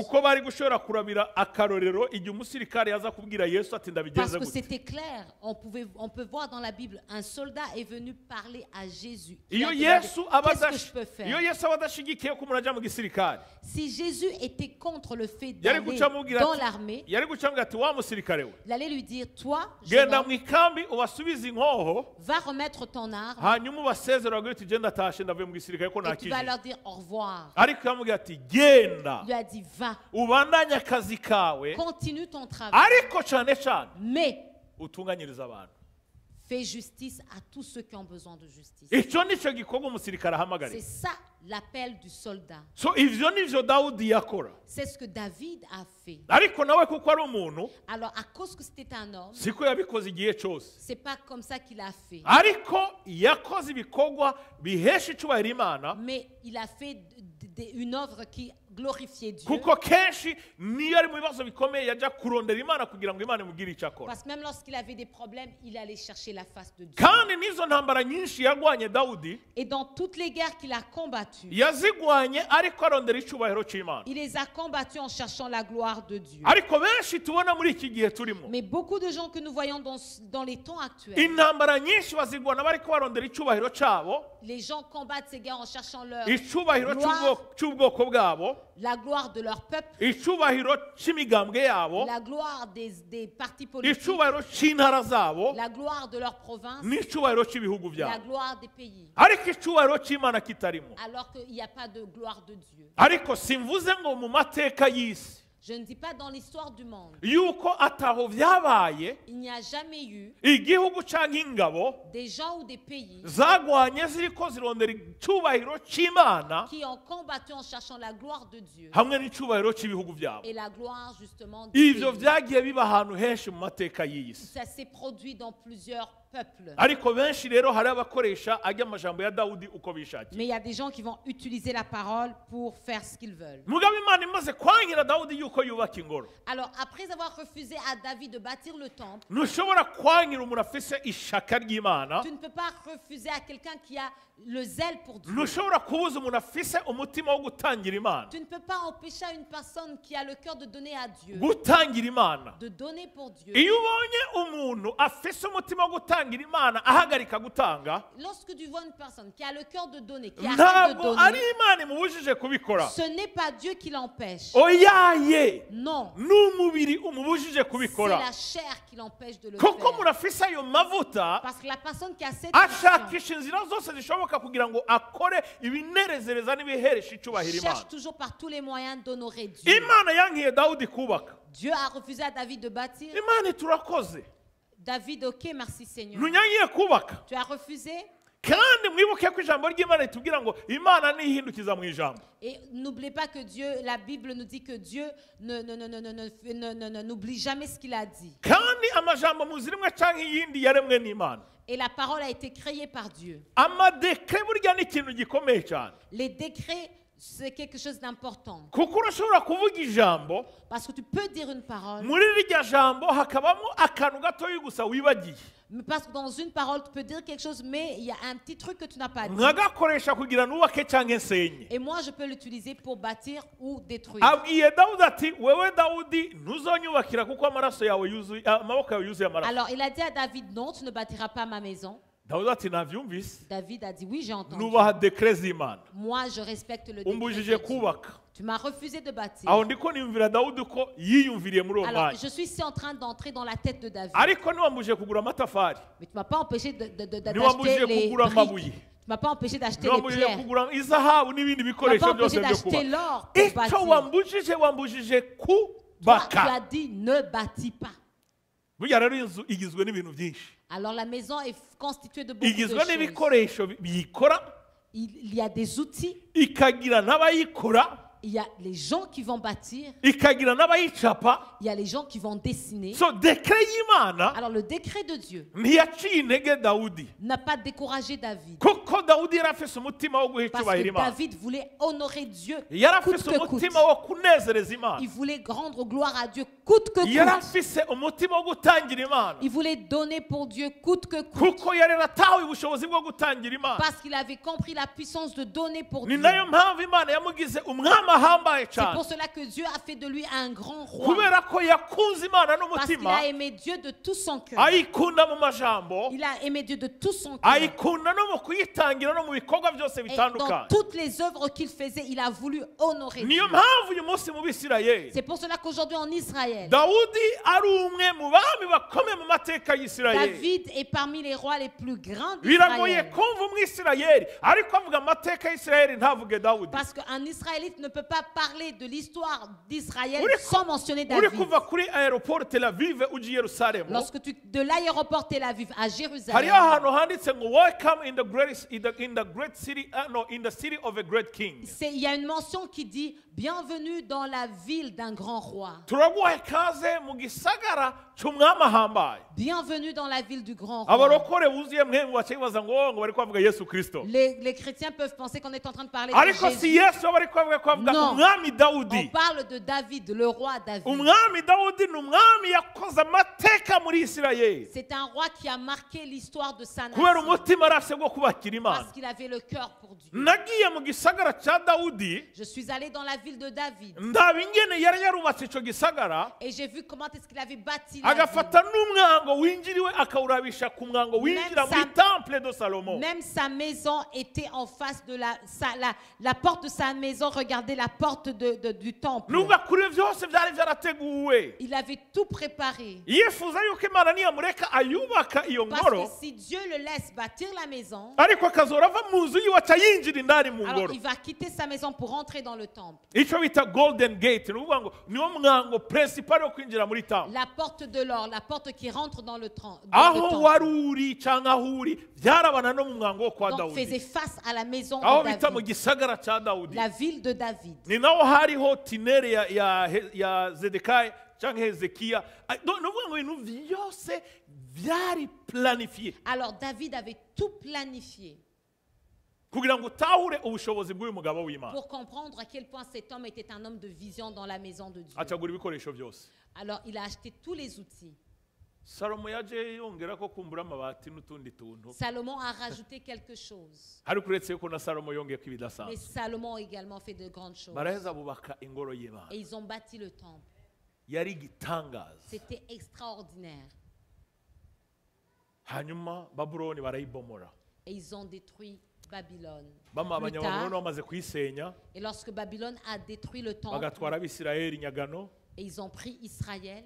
Parce que c'était clair, on peut voir dans la Bible, un soldat est venu parler à Jésus. Qu'est-ce que je peux faire? Si Jésus était contre le fait d'aller dans l'armée, il allait lui dire, toi, va remettre ton arme et tu vas leur dire au revoir. Il lui a dit va, continue ton travail, mais fais justice à tous ceux qui ont besoin de justice. C'est ça l'appel du soldat. C'est ce que David a fait. Alors à cause que c'était un homme, c'est pas comme ça qu'il a fait. Mais il a fait une œuvre qui glorifiait Dieu. Parce que même lorsqu'il avait des problèmes, il allait chercher la face de Dieu. Et dans toutes les guerres qu'il a combattues, il les a combattues en cherchant la gloire de Dieu. Mais beaucoup de gens que nous voyons dans les temps actuels, les gens combattent ces guerres en cherchant leur gloire la gloire de leur peuple, la gloire des partis politiques, la gloire de leur province, la gloire des pays. Alors qu'il n'y a pas de gloire de Dieu. Je ne dis pas dans l'histoire du monde. Il n'y a jamais eu des gens ou des pays qui ont combattu en cherchant la gloire de Dieu et la gloire justement du pays. Ça s'est produit dans plusieurs peuples. Mais il y a des gens qui vont utiliser la parole pour faire ce qu'ils veulent. Alors après avoir refusé à David de bâtir le temple, tu ne peux pas refuser à quelqu'un qui a le zèle pour Dieu. Tu ne peux pas empêcher à une personne qui a le cœur de donner à Dieu de donner pour Dieu. Lorsque tu vois une personne qui a le cœur de donner, qui arrête de donner, ce n'est pas Dieu qui l'empêche. Non. C'est la chair qui l'empêche de le faire. Parce que la personne qui a cette cherche toujours par tous les moyens d'honorer Dieu. Dieu a refusé à David de bâtir. David, ok, merci Seigneur. Tu as refusé. Et n'oubliez pas que Dieu, la Bible nous dit que Dieu n'oublie jamais ce qu'il a dit. Et la parole a été créée par Dieu. Les décrets, c'est quelque chose d'important. Parce que tu peux dire une parole. Parce que dans une parole, tu peux dire quelque chose, mais il y a un petit truc que tu n'as pas dit. Et moi, je peux l'utiliser pour bâtir ou détruire. Alors, il a dit à David, non, tu ne bâtiras pas ma maison. David a dit, oui, j'ai entendu. Moi, je respecte le décret de Dieu. Tu m'as refusé de bâtir. Alors, je suis ici en train d'entrer dans la tête de David. Mais tu ne m'as pas empêché d'acheter les briques. Tu ne m'as pas empêché d'acheter les pierres. Tu ne m'as pas empêché d'acheter l'or pour bâtir. Toi, tu as dit, ne bâtis pas. Alors la maison est constituée de beaucoup de choses. Il y a des outils. Il y a les gens qui vont bâtir. Il y a les gens qui vont dessiner. Alors le décret de Dieu n'a pas découragé David. Parce que David voulait honorer Dieu coûte que coûte. Il voulait rendre gloire à Dieu coûte que coûte. Il voulait donner pour Dieu coûte que coûte. Parce qu'il avait compris la puissance de donner pour Dieu. C'est pour cela que Dieu a fait de lui un grand roi. Parce qu'il a aimé Dieu de tout son cœur. Il a aimé Dieu de tout son cœur. Et dans toutes les œuvres qu'il faisait, il a voulu honorer Dieu. C'est pour cela qu'aujourd'hui en Israël, David est parmi les rois les plus grands d'Israël. Parce qu'un Israélite ne peut pas parler de l'histoire d'Israël sans mentionner David. Lorsque tu de l'aéroport Tel Aviv à Jérusalem, il y a une mention qui dit bienvenue dans la ville d'un grand roi. Bienvenue dans la ville du grand roi. Les chrétiens peuvent penser qu'on est en train de parler de Jésus. Non, on parle de David, le roi David. C'est un roi qui a marqué l'histoire de sa nation. Parce qu'il avait le cœur pour Dieu. Je suis allé dans la ville de David. Et j'ai vu comment est-ce qu'il avait bâti la ville. Même sa maison était en face de la porte de sa maison regardait regardez la porte du temple. Il avait tout préparé. Parce que si Dieu le laisse bâtir la maison, alors il va quitter sa maison pour entrer dans le temple. La porte de l'or, la porte qui rentre dans le temple. Donc faisait face à la maison de David, la ville de David. Alors David avait tout planifié pour comprendre à quel point cet homme était un homme de vision dans la maison de Dieu. Alors il a acheté tous les outils. Salomon a rajouté quelque chose. Mais Salomon a également fait de grandes choses. Et ils ont bâti le temple. C'était extraordinaire. Et ils ont détruit Babylone. Et lorsque Babylone a détruit le temple, et ils ont pris Israël.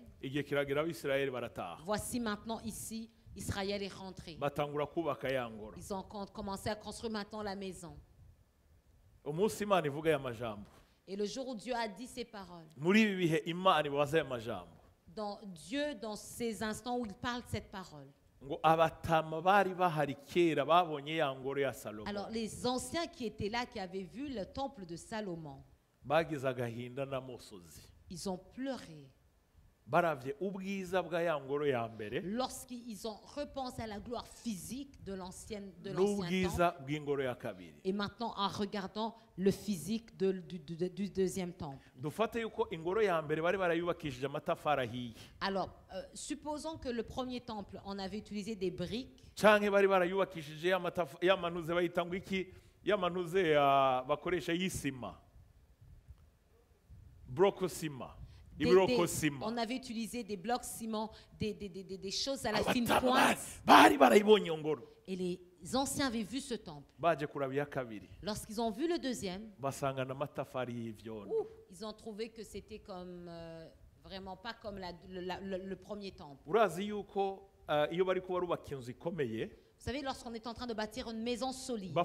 Voici maintenant ici, Israël est rentré. Ils ont commencé à construire maintenant la maison. Et le jour où Dieu a dit ces paroles, Dieu, dans ces instants où il parle cette parole, alors les anciens qui étaient là, qui avaient vu le temple de Salomon, ils ont pleuré lorsqu'ils ont repensé à la gloire physique de l'ancien temple, et maintenant en regardant le physique du deuxième temple. Alors, supposons que le premier temple, on avait utilisé des briques, on avait utilisé des blocs ciment, des choses à la fine pointe. Et les anciens avaient vu ce temple. Lorsqu'ils ont vu le deuxième, ils ont trouvé que c'était comme vraiment pas comme le premier temple. Vous savez, lorsqu'on est en train de bâtir une maison solide,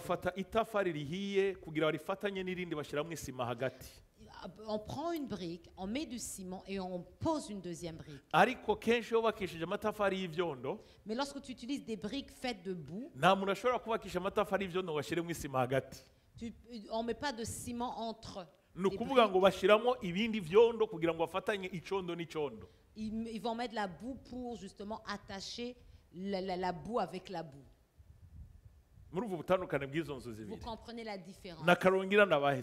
on prend une brique, on met du ciment et on pose une deuxième brique. Mais lorsque tu utilises des briques faites de boue, on ne met pas de ciment entre. Ils vont mettre la boue pour justement attacher la boue avec la boue. Vous comprenez la différence.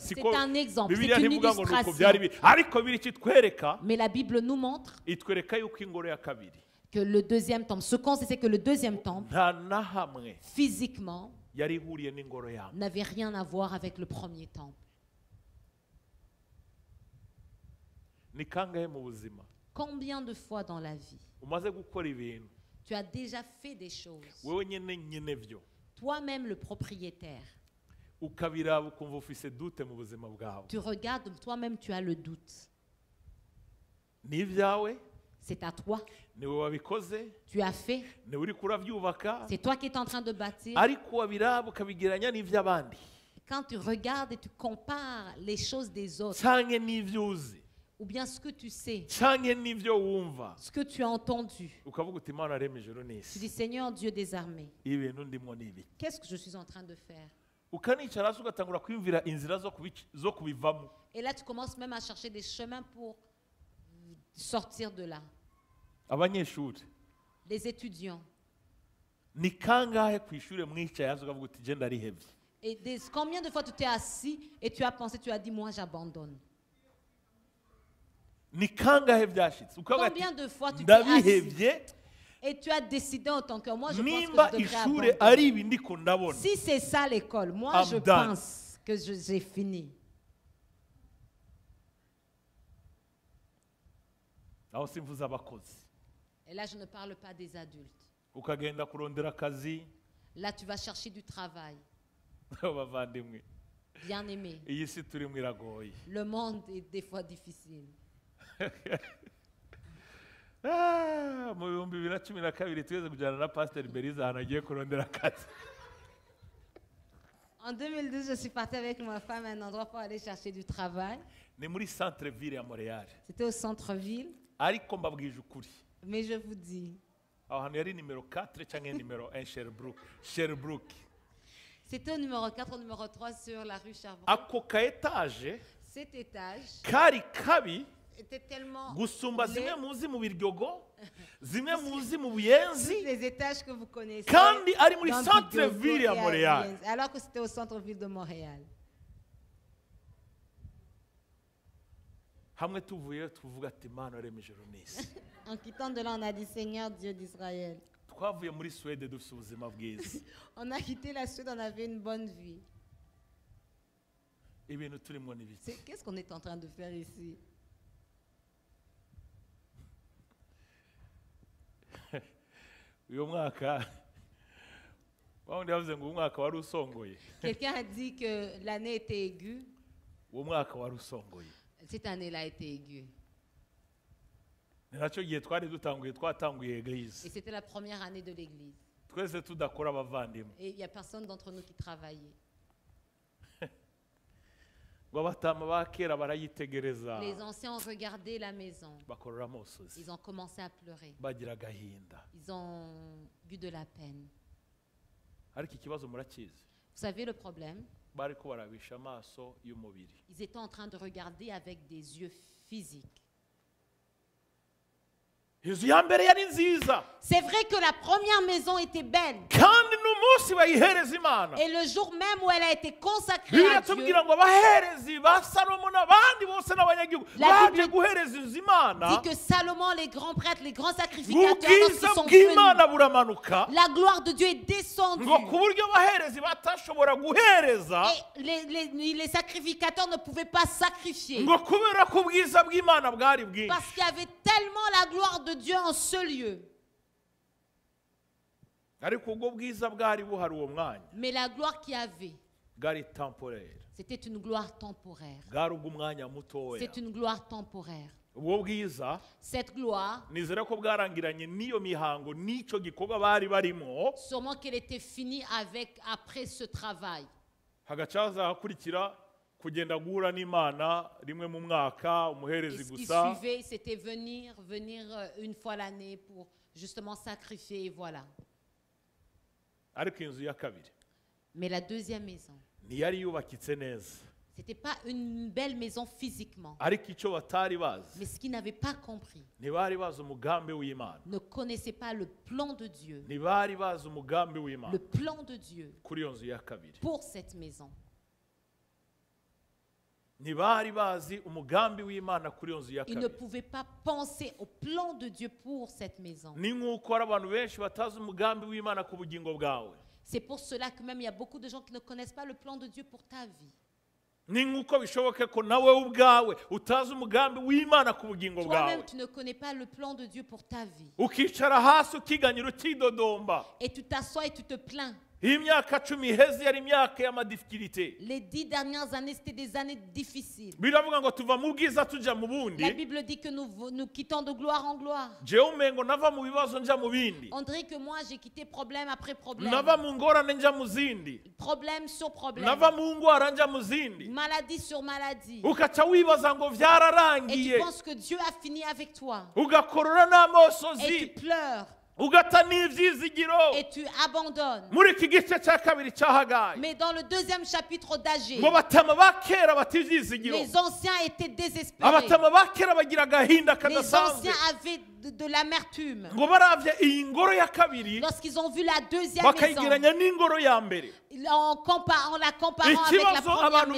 C'est un exemple, c'est une illustration. Mais la Bible nous montre que le deuxième temple, ce qu'on sait, c'est que le deuxième temple, physiquement, n'avait rien à voir avec le premier temple. Combien de fois dans la vie tu as déjà fait des choses, toi-même le propriétaire, tu regardes, toi-même tu as le doute. C'est à toi. Tu as fait. C'est toi qui es en train de bâtir. Quand tu regardes et tu compares les choses des autres, ou bien ce que tu sais, ce que tu as entendu, tu dis, Seigneur Dieu des armées, qu'est-ce que je suis en train de faire? Et là tu commences même à chercher des chemins pour sortir de là. Les étudiants. Et combien de fois tu t'es assis et tu as pensé, tu as dit, moi j'abandonne? Combien de fois tu t'es assis et tu as décidé en tant que moi, je pense que je devrais abandonner. Si c'est ça l'école, moi je pense que j'ai fini. Et là je ne parle pas des adultes. Là tu vas chercher du travail. Bien-aimés, le monde est des fois difficile. En 2012, je suis partie avec ma femme à un endroit pour aller chercher du travail. C'était au centre-ville. Mais je vous dis, c'était au numéro 4, au numéro 3 sur la rue Sherbrooke. Cet étage était tellement les étages que vous connaissez alors que c'était au centre-ville de Montréal. En quittant de là, on a dit Seigneur Dieu d'Israël. On a quitté la Suède, on avait une bonne vie. Qu'est-ce qu'on est en train de faire ici? Quelqu'un a dit que l'année était aiguë. Cette année-là a été aiguë. Et c'était la première année de l'église. Et il n'y a personne d'entre nous qui travaillait. Les anciens ont regardé la maison. Ils ont commencé à pleurer. Ils ont eu de la peine. Vous savez le problème? Ils étaient en train de regarder avec des yeux physiques. C'est vrai que la première maison était belle. Et le jour même où elle a été consacrée à Dieu, la Bible dit que Salomon, les grands prêtres, les grands sacrificateurs, lorsqu'ils sont venus, la gloire de Dieu est descendue. Et les sacrificateurs ne pouvaient pas sacrifier. Parce qu'il y avait tellement la gloire de Dieu en ce lieu. Mais la gloire qu'il y avait, c'était une gloire temporaire. C'est une gloire temporaire. Cette gloire, sûrement qu'elle était finie après ce travail. Et ce qui suivait, c'était venir une fois l'année pour justement sacrifier, et voilà. Mais la deuxième maison, c'était pas une belle maison physiquement. Mais ce qu'ils n'avaient pas compris, ne connaissaient pas le plan de Dieu. Le plan de Dieu pour cette maison. Ils ne pouvaient pas penser au plan de Dieu pour cette maison. C'est pour cela que même il y a beaucoup de gens qui ne connaissent pas le plan de Dieu pour ta vie. Toi-même, tu ne connais pas le plan de Dieu pour ta vie. Et tu t'assois et tu te plains. Les 10 dernières années, c'était des années difficiles. La Bible dit que nous quittons de gloire en gloire. On dirait que moi, j'ai quitté problème après problème. Problème sur problème. Maladie sur maladie. Et tu penses que Dieu a fini avec toi. Et tu pleures. Et tu abandonnes. Mais dans le deuxième chapitre d'Agé, les anciens étaient désespérés. Les anciens avaient de l'amertume. Lorsqu'ils ont vu la deuxième maison, en la comparant avec la première maison.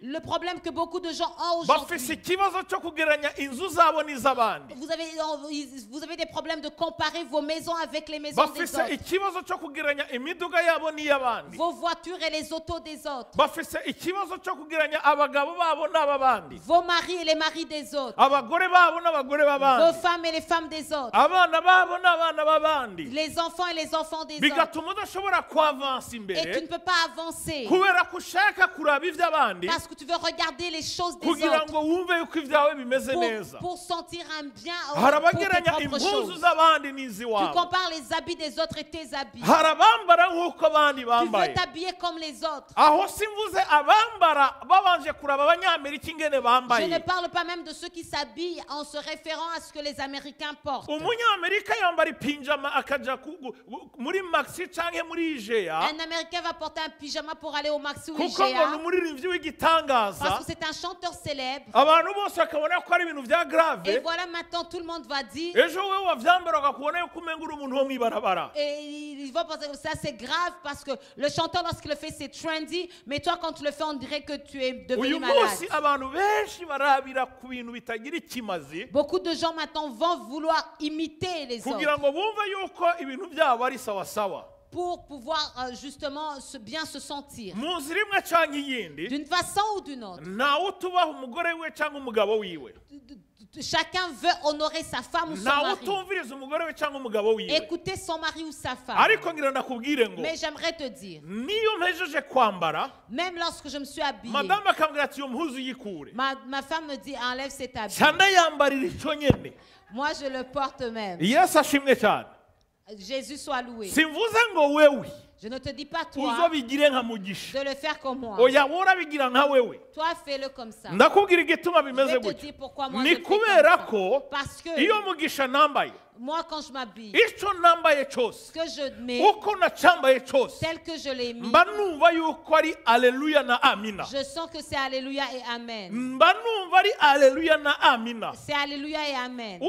Le problème que beaucoup de gens ont aujourd'hui, vous avez des problèmes de comparer vos maisons avec les maisons des autres. Vos voitures et les autos des autres. Vos maris et les maris des autres. Vos femmes et les femmes des autres. Les enfants et les enfants des autres. et tu ne peux pas avancer parce que tu veux regarder les choses des autres pour sentir un bien pour tes propres choses. Tu compares les habits des autres et tes habits. Tu veux t'habiller comme les autres. Je ne parle pas même de ceux qui s'habillent en se référant à ce que les Américains portent. Un Américain va porter un pyjama pour aller au Maxi ou IGA parce que c'est un chanteur célèbre. Et voilà, maintenant tout le monde va dire et ils vont penser que ça c'est grave parce que le chanteur lorsqu'il le fait c'est trendy, mais toi quand tu le fais on dirait que tu es devenu malade. Beaucoup de gens maintenant vont vouloir imiter les autres pour pouvoir justement bien se sentir d'une façon ou d'une autre. Chacun veut honorer sa femme ou son mari, écouter son mari ou sa femme. Mais j'aimerais te dire, même lorsque je me suis habillée, ma femme me dit enlève cet habit. Moi je le porte même. Jésus soit loué. Je ne te dis pas toi de le faire comme moi. Toi fais-le comme ça. Je vais te dire pourquoi moi je le fais comme ça. Parce que moi quand je m'habille, ce que je mets, tel que je l'ai mis, je sens que c'est Alléluia et Amen. C'est Alléluia et Amen.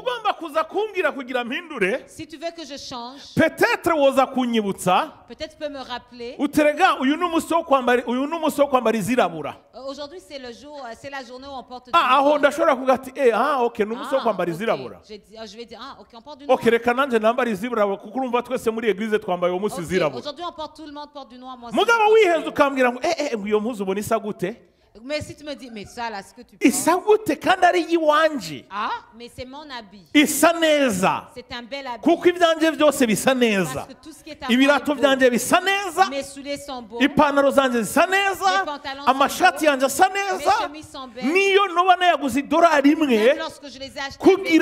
Si tu veux que je change, peut-être tu peux me rappeler. Aujourd'hui c'est le jour, c'est la journée où on porte du noir. Je vais dire ok, on porte du noir. Aujourd'hui on porte, tout le monde porte du noir. Mais si tu me dis, mais ça là, ce que tu portes, mais c'est mon habit. C'est un bel habit. Parce que tout ce qui est à moi est beau. Mes souliers sont beaux. Mes pantalons sont beaux. Mes chemises sont belles. Même lorsque je les ai achetés,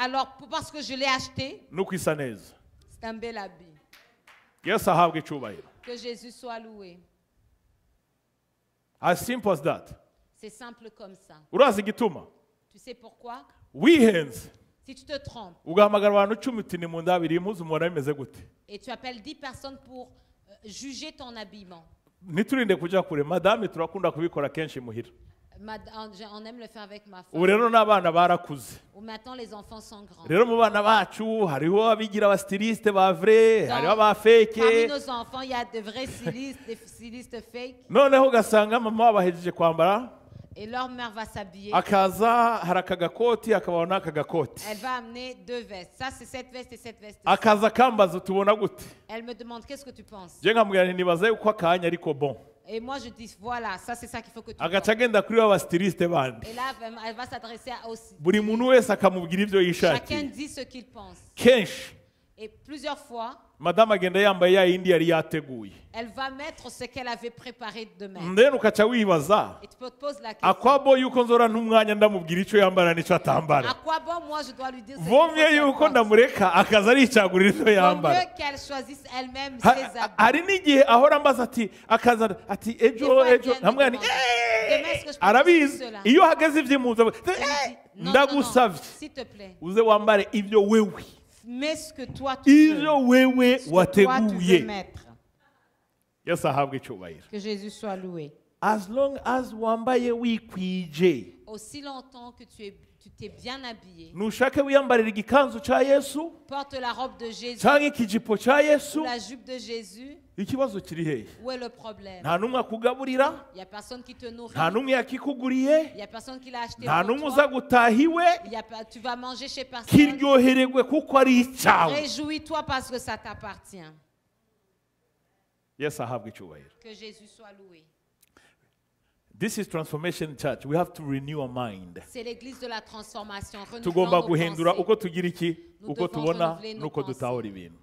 alors parce que je l'ai acheté, c'est un bel habit. Que Jésus soit loué. As simple as that. C'est simple comme ça. Tu sais pourquoi? Si tu te trompes et tu appelles 10 personnes pour juger ton habillement, on aime le faire avec ma femme. Ou maintenant les enfants sont grands. Parmi nos enfants, il y a de vrais stylistes, des stylistes fake. Et leur mère va s'habiller. Elle va amener 2 vestes. Ça c'est cette veste et cette veste. Elle me demande qu'est-ce que tu penses? Et moi je dis voilà, ça c'est ça qu'il faut que tu portes. Et là elle va s'adresser aussi. Chacun dit ce qu'il pense. Et plusieurs fois, elle va mettre ce qu'elle avait préparé de même. Et tu te poses la question. À quoi bon moi je dois lui dire ce qu'il faut qu'elle mieux qu'elle choisisse elle-même ses habits. S'il te plaît, mets ce que toi tu veux mettre. Que Jésus soit loué. As long as aussi longtemps que tu t'es bien habillé, porte la robe de Jésus ou la jupe de Jésus. Où est le problème? Il n'y a personne qui te nourrit. Il n'y a personne qui l'a acheté pour toi. Tu vas manger chez personne. Réjouis-toi parce que ça t'appartient. Que Jésus soit loué. This is Transformation Church. We have to renew our mind. C'est l'église de la transformation. Tugomba guhindura uko tugira iki, uko tubona nuko dutahura ibintu.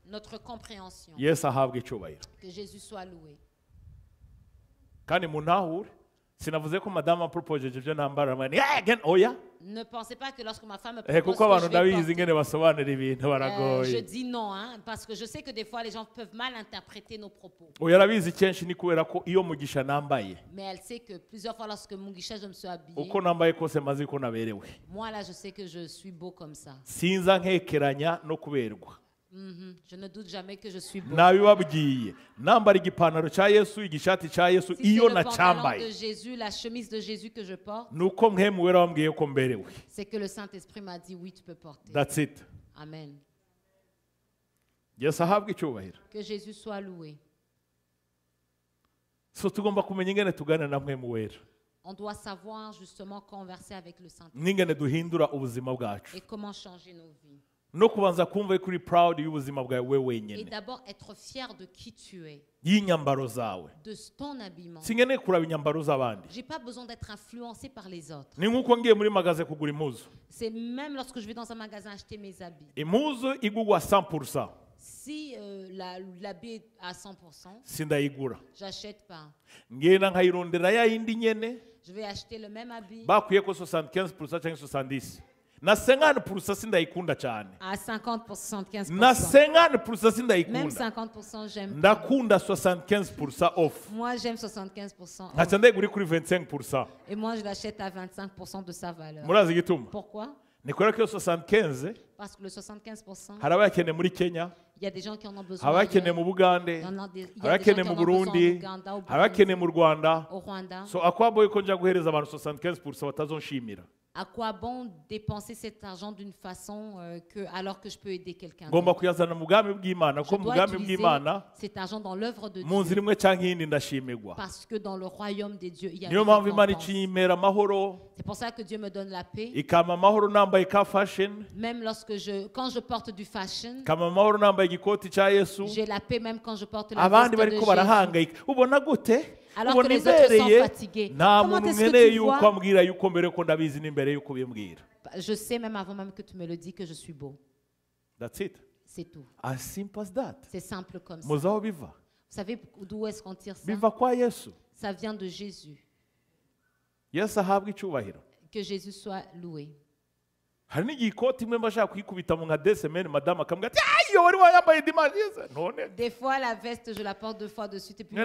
notre compréhension. Que Jésus soit loué. Sinavuze ko madame propojeje byo nambara mani again oya. Ne pensez pas que lorsque ma femme me propose je dis non hein, parce que je sais que des fois les gens peuvent mal interpréter nos propos. Mais elle sait que plusieurs fois lorsque Mugisha je me suis habillé. Moi là je sais que je suis beau comme ça. Je ne doute jamais que je suis beau. Si c'est le pantalon de Jésus, la chemise de Jésus que je porte, c'est que le Saint-Esprit m'a dit oui, tu peux porter. That's it. Amen. Que Jésus soit loué. On doit savoir justement converser avec le Saint-Esprit et comment changer nos vies. Et d'abord être fier de qui tu es, de ton habillement. J'ai pas besoin d'être influencé par les autres. C'est même lorsque je vais dans un magasin acheter mes habits. Si l'habit est à 100%, j'achète pas. Je vais acheter le même habit. Na 50% sindaikunda cyane. À 50%, 75%. Na 50% sindaikunda. Même 50% j'aime. Ndakunda 75% off. Moi j'aime 75% off. Atende guri kuri 25%. Et moi je l'achète à 25% de sa valeur. Murazi gituma. Pourquoi? Nikora que 75. Parce que le 75%. Harabakene muri Kenya. Il y a des gens qui en ont besoin. Habakene mu Bugande. Habakene mu Burundi. Habakene mu Rwanda. Au Rwanda. So akwaboye ko nja guhereza abantu 75% batazonshimira. À quoi bon dépenser cet argent d'une façon alors que je peux aider quelqu'un? Je dois utiliser cet argent dans l'œuvre de Dieu. Parce que dans le royaume des dieux, il y a une récompense. C'est pour ça que Dieu me donne la paix. Même quand je porte du fashion, j'ai la paix même quand je porte la veste de Jésus. Alors que les autres sont fatigués. Comment est-ce que tu vois? Je sais même avant même que tu me le dis que je suis beau. That's it. C'est tout. As simple as that. C'est simple comme ça. Vous savez d'où est-ce qu'on tire ça? Ça vient de Jésus. Que Jésus soit loué. Des fois la veste je la porte 2 fois de suite et puis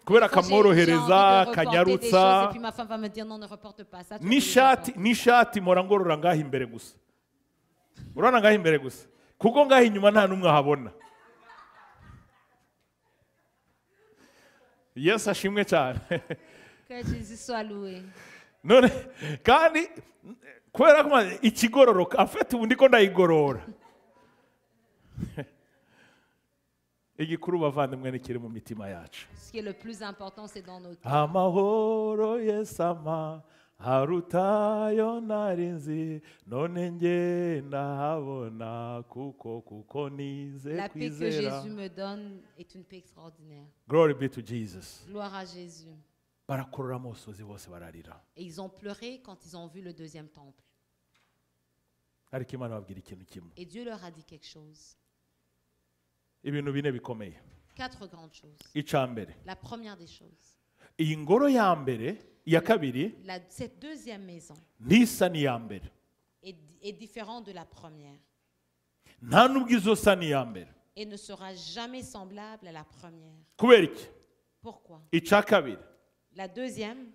kubera kamworohereza kanyarutsa et puis ma femme va me dire non ne reporte pas ça. Nishati morangorora ngaho imbere gusa. Urana ngaho imbere gusa. Kuko ngaho inyuma nta numwe habona. Yes ashimwe cyane. Que Jésus soit loué. None kandi kubera ko ikigororoka afite ubu ndiko ndayigorora. Ce qui est le plus important, c'est dans nos cœurs. Amahoro yesama harutayo narinzi none ngenda habona kuko nize kwizera. La paix que Jésus me donne est une paix extraordinaire. Glory be to Jesus. Gloire à Jésus. Et ils ont pleuré quand ils ont vu le deuxième temple. Et Dieu leur a dit quelque chose. 4 grandes choses. La première des choses. Cette deuxième maison est différente de la première. Et ne sera jamais semblable à la première. Pourquoi? La deuxième.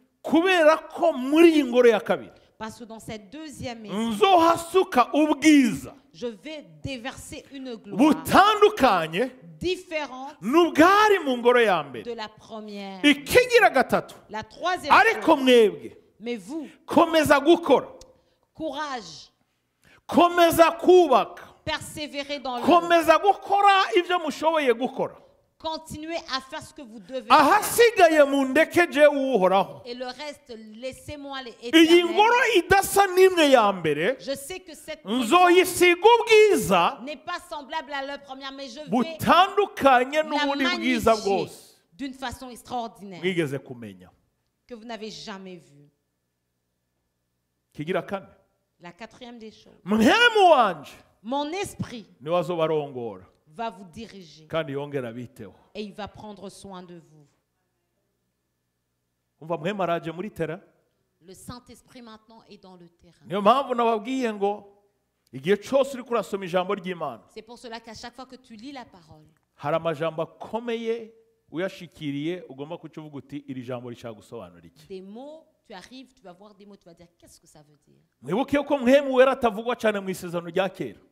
Parce que dans cette deuxième maison, je vais déverser une gloire différente de la première. La troisième chose, mais vous, courage, persévérez dans l'œuvre. Continuez à faire ce que vous devez faire. Et le reste, laissez-moi les éternels. Je sais que cette maison n'est pas semblable à la première, mais je vais la magnifier d'une façon extraordinaire que vous n'avez jamais vue. La quatrième des choses. Mon esprit va vous diriger et il va prendre soin de vous. Le Saint-Esprit maintenant est dans le terrain. C'est pour cela qu'à chaque fois que tu lis la parole, des mots, tu arrives, tu vas voir des mots, tu vas dire qu'est-ce que ça veut dire.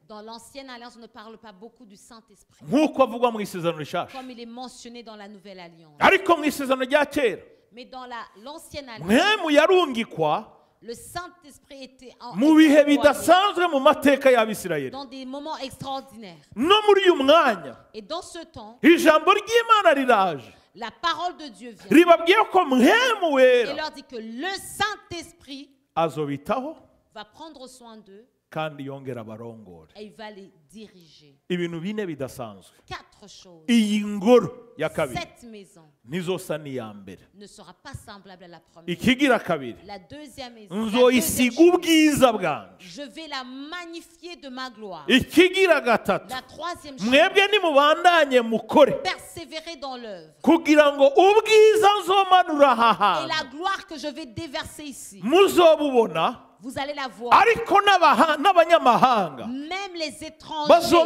Dans l'ancienne alliance, on ne parle pas beaucoup du Saint-Esprit, comme il est mentionné dans la nouvelle alliance. Mais dans l'ancienne alliance, le Saint-Esprit était dans des moments extraordinaires. Et dans ce temps, la parole de Dieu vient et leur dit que le Saint-Esprit va prendre soin d'eux et il va les diriger. 4 choses. Cette maison ne sera pas semblable à la première. La deuxième maison, je vais la magnifier de ma gloire. La troisième chose, persévérer dans l'œuvre. Et la gloire que je vais déverser ici, vous allez la voir. Même les étrangers vont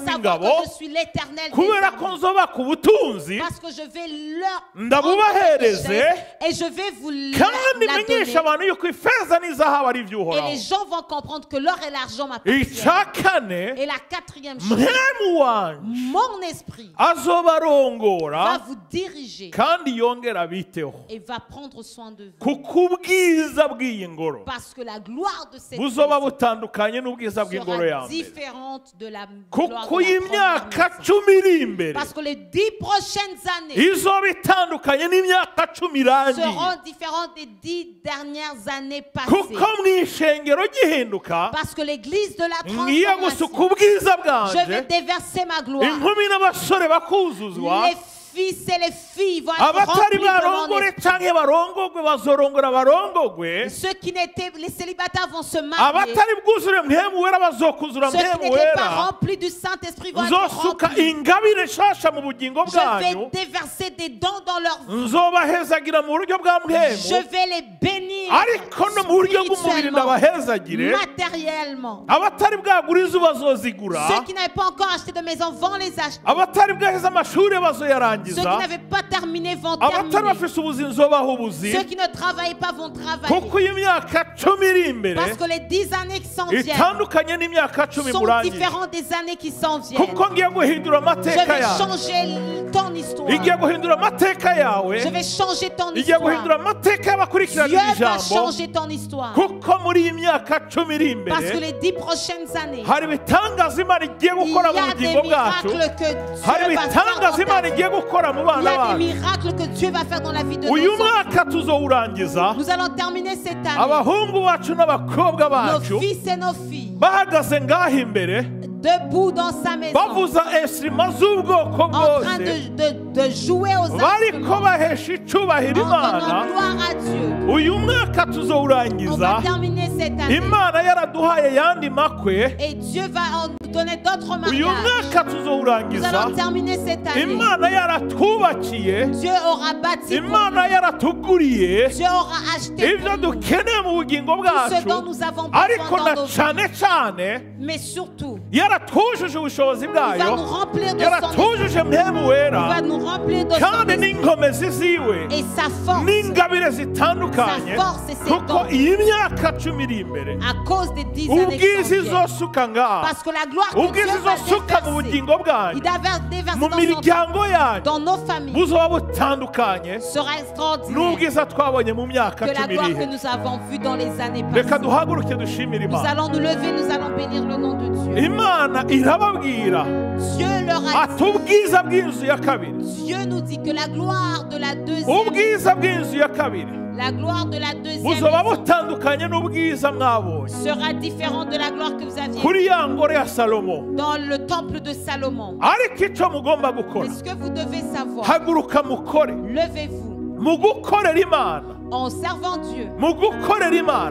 savoir que je suis l'Éternel des armées. Parce que je vais leur rendre et je vais vous la donner. Et les gens vont comprendre que l'or et l'argent m'appartiennent. Et la quatrième chose, mon esprit va vous diriger et va prendre soin de vous. Parce que la gloire de cette maison sera différente de la gloire de la première maison. Parce que les 10 prochaines années seront différentes des 10 dernières années passées. Parce que l'église de la transformation, je vais déverser ma gloire. Les fils et les filles vont être remplis de mon esprit. Ceux qui n'étaient, les célibataires vont se marier. Ceux qui n'étaient pas remplis du Saint-Esprit vont être remplis. Je vais déverser des dons dans leur vie. Je vais les bénir spirituellement, matériellement. Ceux qui n'avaient pas encore acheté de maison vont les acheter. Ceux qui n'avaient pas terminé vont terminer. Ceux qui ne travaillent pas vont travailler. Parce que les 10 années qui s'en viennent sont différentes des années qui s'en viennent. Je vais changer ton histoire. Je vais changer ton histoire. Dieu va changer ton histoire. Parce que les 10 prochaines années, il y a des miracles que Dieu va faire. Il y a des miracles que Dieu va faire dans la vie de nos enfants. Nous allons terminer cette année. Nos fils et nos filles debout dans sa maison, en train de jouer aux instruments, en donnant gloire à Dieu. On va terminer cette année. Et Dieu va nous donner d'autres mariages. Nous allons terminer cette année. Dieu aura bâti pour nous. Dieu aura acheté pour nous tout ce dont nous avons besoin dans nos vies. Mais surtout, il va nous remplir de son esprit. Il va nous remplir de son esprit. Et sa force et ses dons. À cause des 10 années qui s'en viennent. Parce que la gloire que Dieu va déverser, il va déverser dans nos familles, sera extraordinaire que la gloire que nous avons vue dans les années passées. Nous allons nous lever, nous allons bénir le nom de Dieu. Dieu leur a dit, Dieu nous dit que la gloire de la deuxième maison sera différente de la gloire que vous aviez dans le temple de Salomon. Mais ce que vous devez savoir, levez-vous En servant Dieu.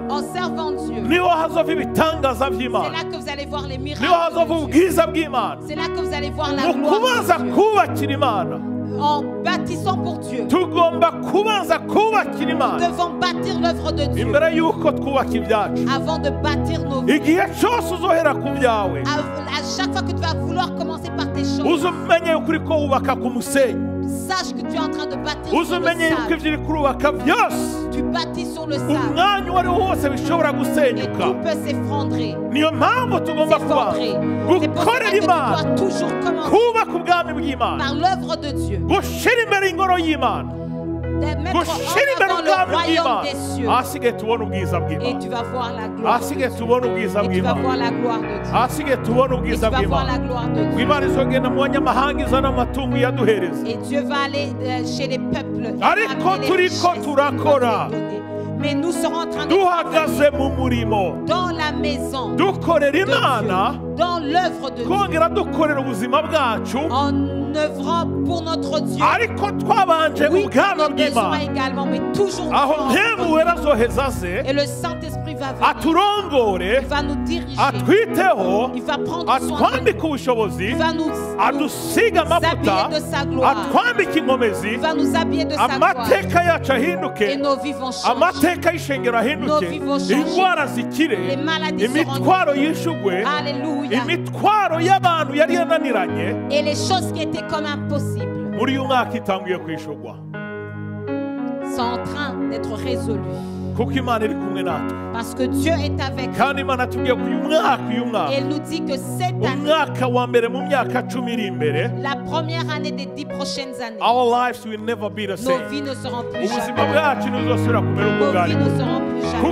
En servant Dieu. C'est là que vous allez voir les miracles de Dieu. C'est là que vous allez voir la gloire de Dieu. En bâtissant pour Dieu. Nous devons bâtir l'œuvre de Dieu avant de bâtir nos vies. À chaque fois que tu vas vouloir commencer par tes choses, sache que tu es en train de bâtir sur le sable. Tu bâtis sur le sable. Et tout peut s'effondrer. C'est pour ça que tu dois toujours commencer par l'œuvre de Dieu. De mettre en avant le royaume des cieux. Et tu vas voir la gloire de Dieu. Et tu vas voir la gloire de Dieu. Et tu vas voir la gloire de Dieu. Et Dieu va aller chez les peuples. Mais nous serons en train de travailler dans la maison de Dieu, dans l'œuvre de Dieu, en œuvrant pour notre Dieu. Oui, pour nos besoins également, mais toujours pour et le Saint-Esprit va venir. Il va nous diriger. Il va prendre soin de nous. Il va nous habiller de sa gloire. Il va nous habiller de sa gloire. Et nos vies vont changer. Nos vies vont changer. Les maladies seront guéries. Alléluia. Et les choses qui étaient comme impossibles sont en train d'être résolues. Parce que Dieu est avec nous. Et il nous dit que cette année, la première année des 10 prochaines années, nos vies ne seront plus jamais. Nos vies ne seront plus jamais.